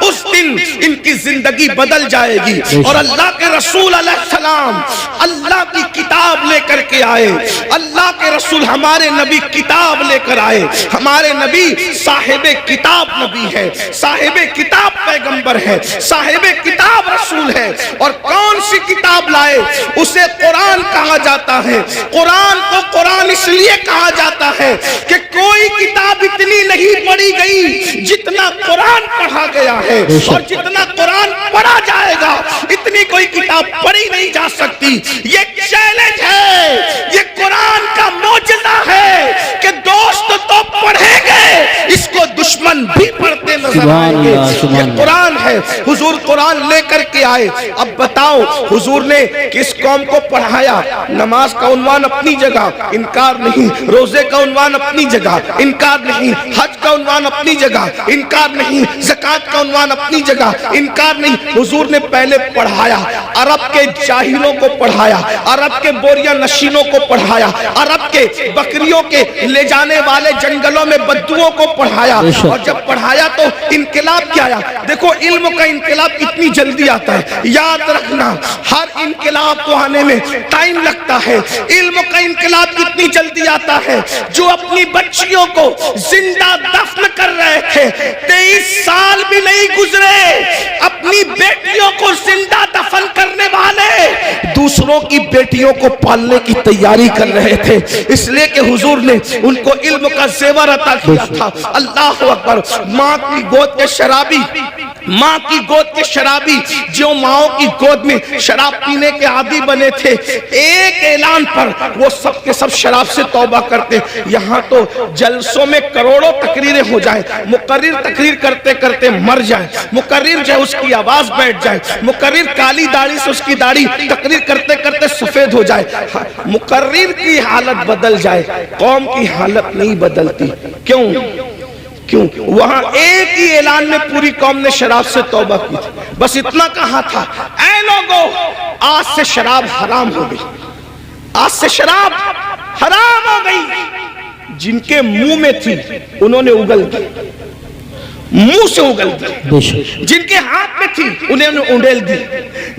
اس دن ان کی زندگی بدل جائے گی۔ اور اللہ کے رسول علیہ السلام اللہ کی کتاب لے کر کے آئے، اللہ کے رسول ہمارے نبی کتاب کتاب لے کر آئے. ہمارے نبی صاحب کتاب نبی ہے, صاحب کتاب پیغمبر ہے, صاحب کتاب رسول ہے. اور کون سی کتاب لائے؟ اسے قرآن کہا جاتا ہے. قرآن کو قرآن اس لیے کہا جاتا ہے کہ کوئی کتاب اتنی نہیں پڑھی گئی جتنا قرآن پڑھا گیا ہے, اور جتنا قرآن پڑھا جائے گا اتنی کوئی کتاب پڑھی نہیں جا سکتی. یہ چیلنج ہے, یہ قرآن کا معجزہ ہے کہ دوست تو پڑھیں گے, اس کو دشمن بھی پڑھتے نظر آئیں گے. یہ قرآن ہے. حضور قرآن لے کر کے آئے. اب بتاؤ حضور نے کس قوم کو پڑھایا؟ نماز کا عنوان اپنی جگہ, انکار نہیں. روزے کا عنوان اپنی جگہ, انکار نہیں. حج کا عنوان اپنی جگہ, انکار نہیں. زکوٰۃ کا عنوان اپنی جگہ, انکار نہیں. حضور نے پہلے پڑھایا, عرب کے جاہلوں کو پڑھایا, عرب کے بوریہ نشینوں کو پڑھایا, عرب کے بکریوں کے لے جانے والے جنگلوں میں بدوؤں کو پڑھایا. اور جب پڑھایا تو انقلاب کیا آیا؟ دیکھو علم کا انقلاب اتنی جلدی آتا ہے. یاد رکھنا ہر انقلاب کو آنے میں ٹائم لگتا ہے. علم کا انقلاب اتنی جلدی آتا ہے. جو اپنی بچیوں کو زندہ دفن کر رہے تھے 23 سال بھی نہیں گزرے, اپنی بیٹیوں کو زندہ دفن کرنے والے دوسروں کی بیٹیوں کو پالنے کی تیاری کر رہے تھے. اس لیے کہ حضور نے ان کو علم کا زیور عطا کیا تھا. اللہ اکبر. ماں کی گود کے شرابی, ماں کی گود کے شرابی جو ماؤں کی گود میں شراب پینے کے عادی بنے تھے, ایک اعلان پر وہ سب کے سب شراب سے توبہ کرتے. یہاں تو جلسوں میں کروڑوں تقریریں ہو جائیں, مقرر تقریر کرتے کرتے مر جائے, مقرر جو اس کی آواز بیٹھ جائے, مقرر کالی داڑھی سے اس کی داڑھی تقریر کرتے کرتے سفید ہو جائے, مقرر کی حالت بدل جائے, قوم کی حالت نہیں بدلتی. کیوں؟ وہاں ایک ہی اعلان میں پوری قوم نے شراب سے توبہ کی تھی. بس اتنا کہا تھا, اے لوگو آج سے شراب حرام ہو گئی, آج سے شراب حرام ہو گئی. جن کے منہ میں تھی انہوں نے اگل دی, منہ سے اگل دی. جن کے ہاتھ میں تھی انہوں نے اونڈیل دی,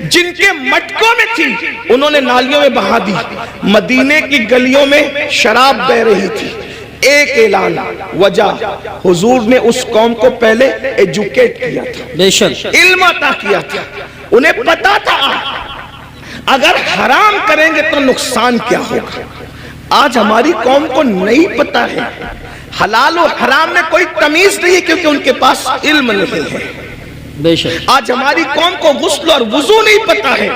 جن کے مٹکوں میں تھی انہوں نے نالیوں میں بہا دی. مدینے کی گلیوں میں شراب بہ رہی تھی. ایک اعلان, وجہ حضور نے اس قوم کو پہلے ایجوکیٹ کیا تھا, علم عطا کیا تھا. انہیں پتا تھا اگر حرام کریں گے تو نقصان کیا ہوگا. آج ہماری قوم کو نہیں پتا ہے, حلال و حرام میں کوئی تمیز نہیں ہے کیونکہ ان کے پاس علم نہیں ہے. آج ہماری قوم کو غسل اور وضو نہیں پتا ہے,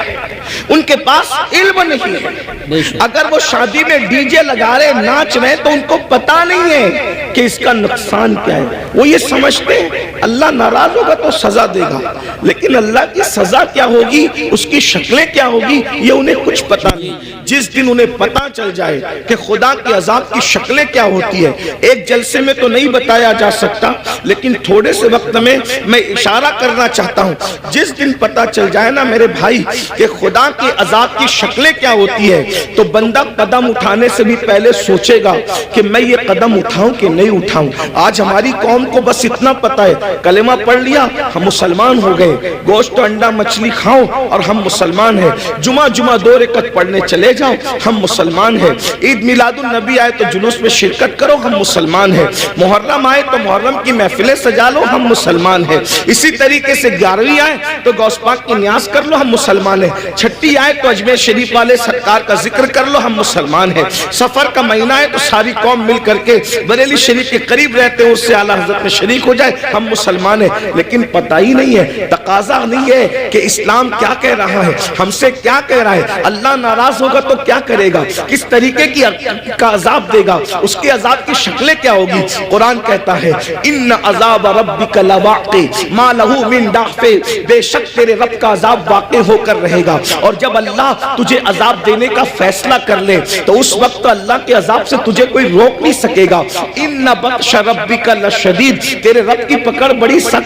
ان کے پاس علم نہیں ہے. اگر وہ شادی میں ڈی جے لگا رہے ناچ رہے تو ان کو پتا نہیں ہے کہ اس کا نقصان کیا ہے. وہ یہ سمجھتے ہیں اللہ ناراض ہوگا تو سزا دے گا, لیکن اللہ کی سزا کیا ہوگی, اس کی شکلیں کیا ہوگی, یہ انہیں کچھ پتا نہیں. جس دن انہیں پتا چل جائے کہ خدا کی عذاب کی شکلیں کیا ہوتی ہے, ایک جلسے میں تو نہیں بتایا جا سکتا, لیکن تھوڑے سے وقت میں اشارہ کرنا چاہتا ہوں. جس دن پتا چل جائے نا میرے بھائی کہ خدا کی عذاب کی شکلیں کیا ہوتی ہے, تو بندہ قدم اٹھانے سے بھی پہلے سوچے گا کہ میں یہ قدم اٹھاؤں کہ نہیں اٹھاؤں. آج ہماری قوم کو بس اتنا پتا ہے, کلمہ پڑھ لیا ہم مسلمان ہو گئے, گوشت انڈا مچھلی کھاؤ اور ہم مسلمان ہیں, جمعہ 2 رکعت پڑھنے چلے جاؤ ہم مسلمان ہیں, عید میلاد النبی آئے تو جلوس میں شرکت کرو ہم مسلمان ہیں, محرم آئے تو محرم کی محفلیں سجا لو ہم مسلمان ہیں, اسی طریقے سے 11ویں آئے تو غوث پاک کی نیاز کر لو ہم مسلمان ہیں, چھٹی آئے تو اجمیر شریف والے سرکار کا ذکر کر لو ہم مسلمان ہیں, سفر کا مہینہ ہے تو ساری قوم مل کر کے بریلی شریف کے قریب رہتے ہیں اس سے اعلیٰ حضرت میں شریک ہو جائے ہم مسلمان ہیں. لیکن پتہ ہی نہیں ہے, تقاضا نہیں ہے کہ اسلام کیا کہہ رہا ہے, ہم سے کیا کہہ رہا ہے, اللہ ناراض ہوگا تو کیا کرے گا, کس طریقے کا عذاب دے گا, اس کے عذاب کی شکلیں کیا ہوگی. قرآن کہتا ہے ان عذاب ربک لواقع ما لہ من دافع, بے شک تیرے رب کا عذاب واقع ہو کر رہے گا. اور جب اللہ تجھے عذاب دینے کا فیصلہ کر لے تو اس وقت اللہ کے عذاب سے تجھے کوئی روک نہیں سکے گا. ان بطش ربک لشدید, تیرے رب کی پکڑ بڑی سخت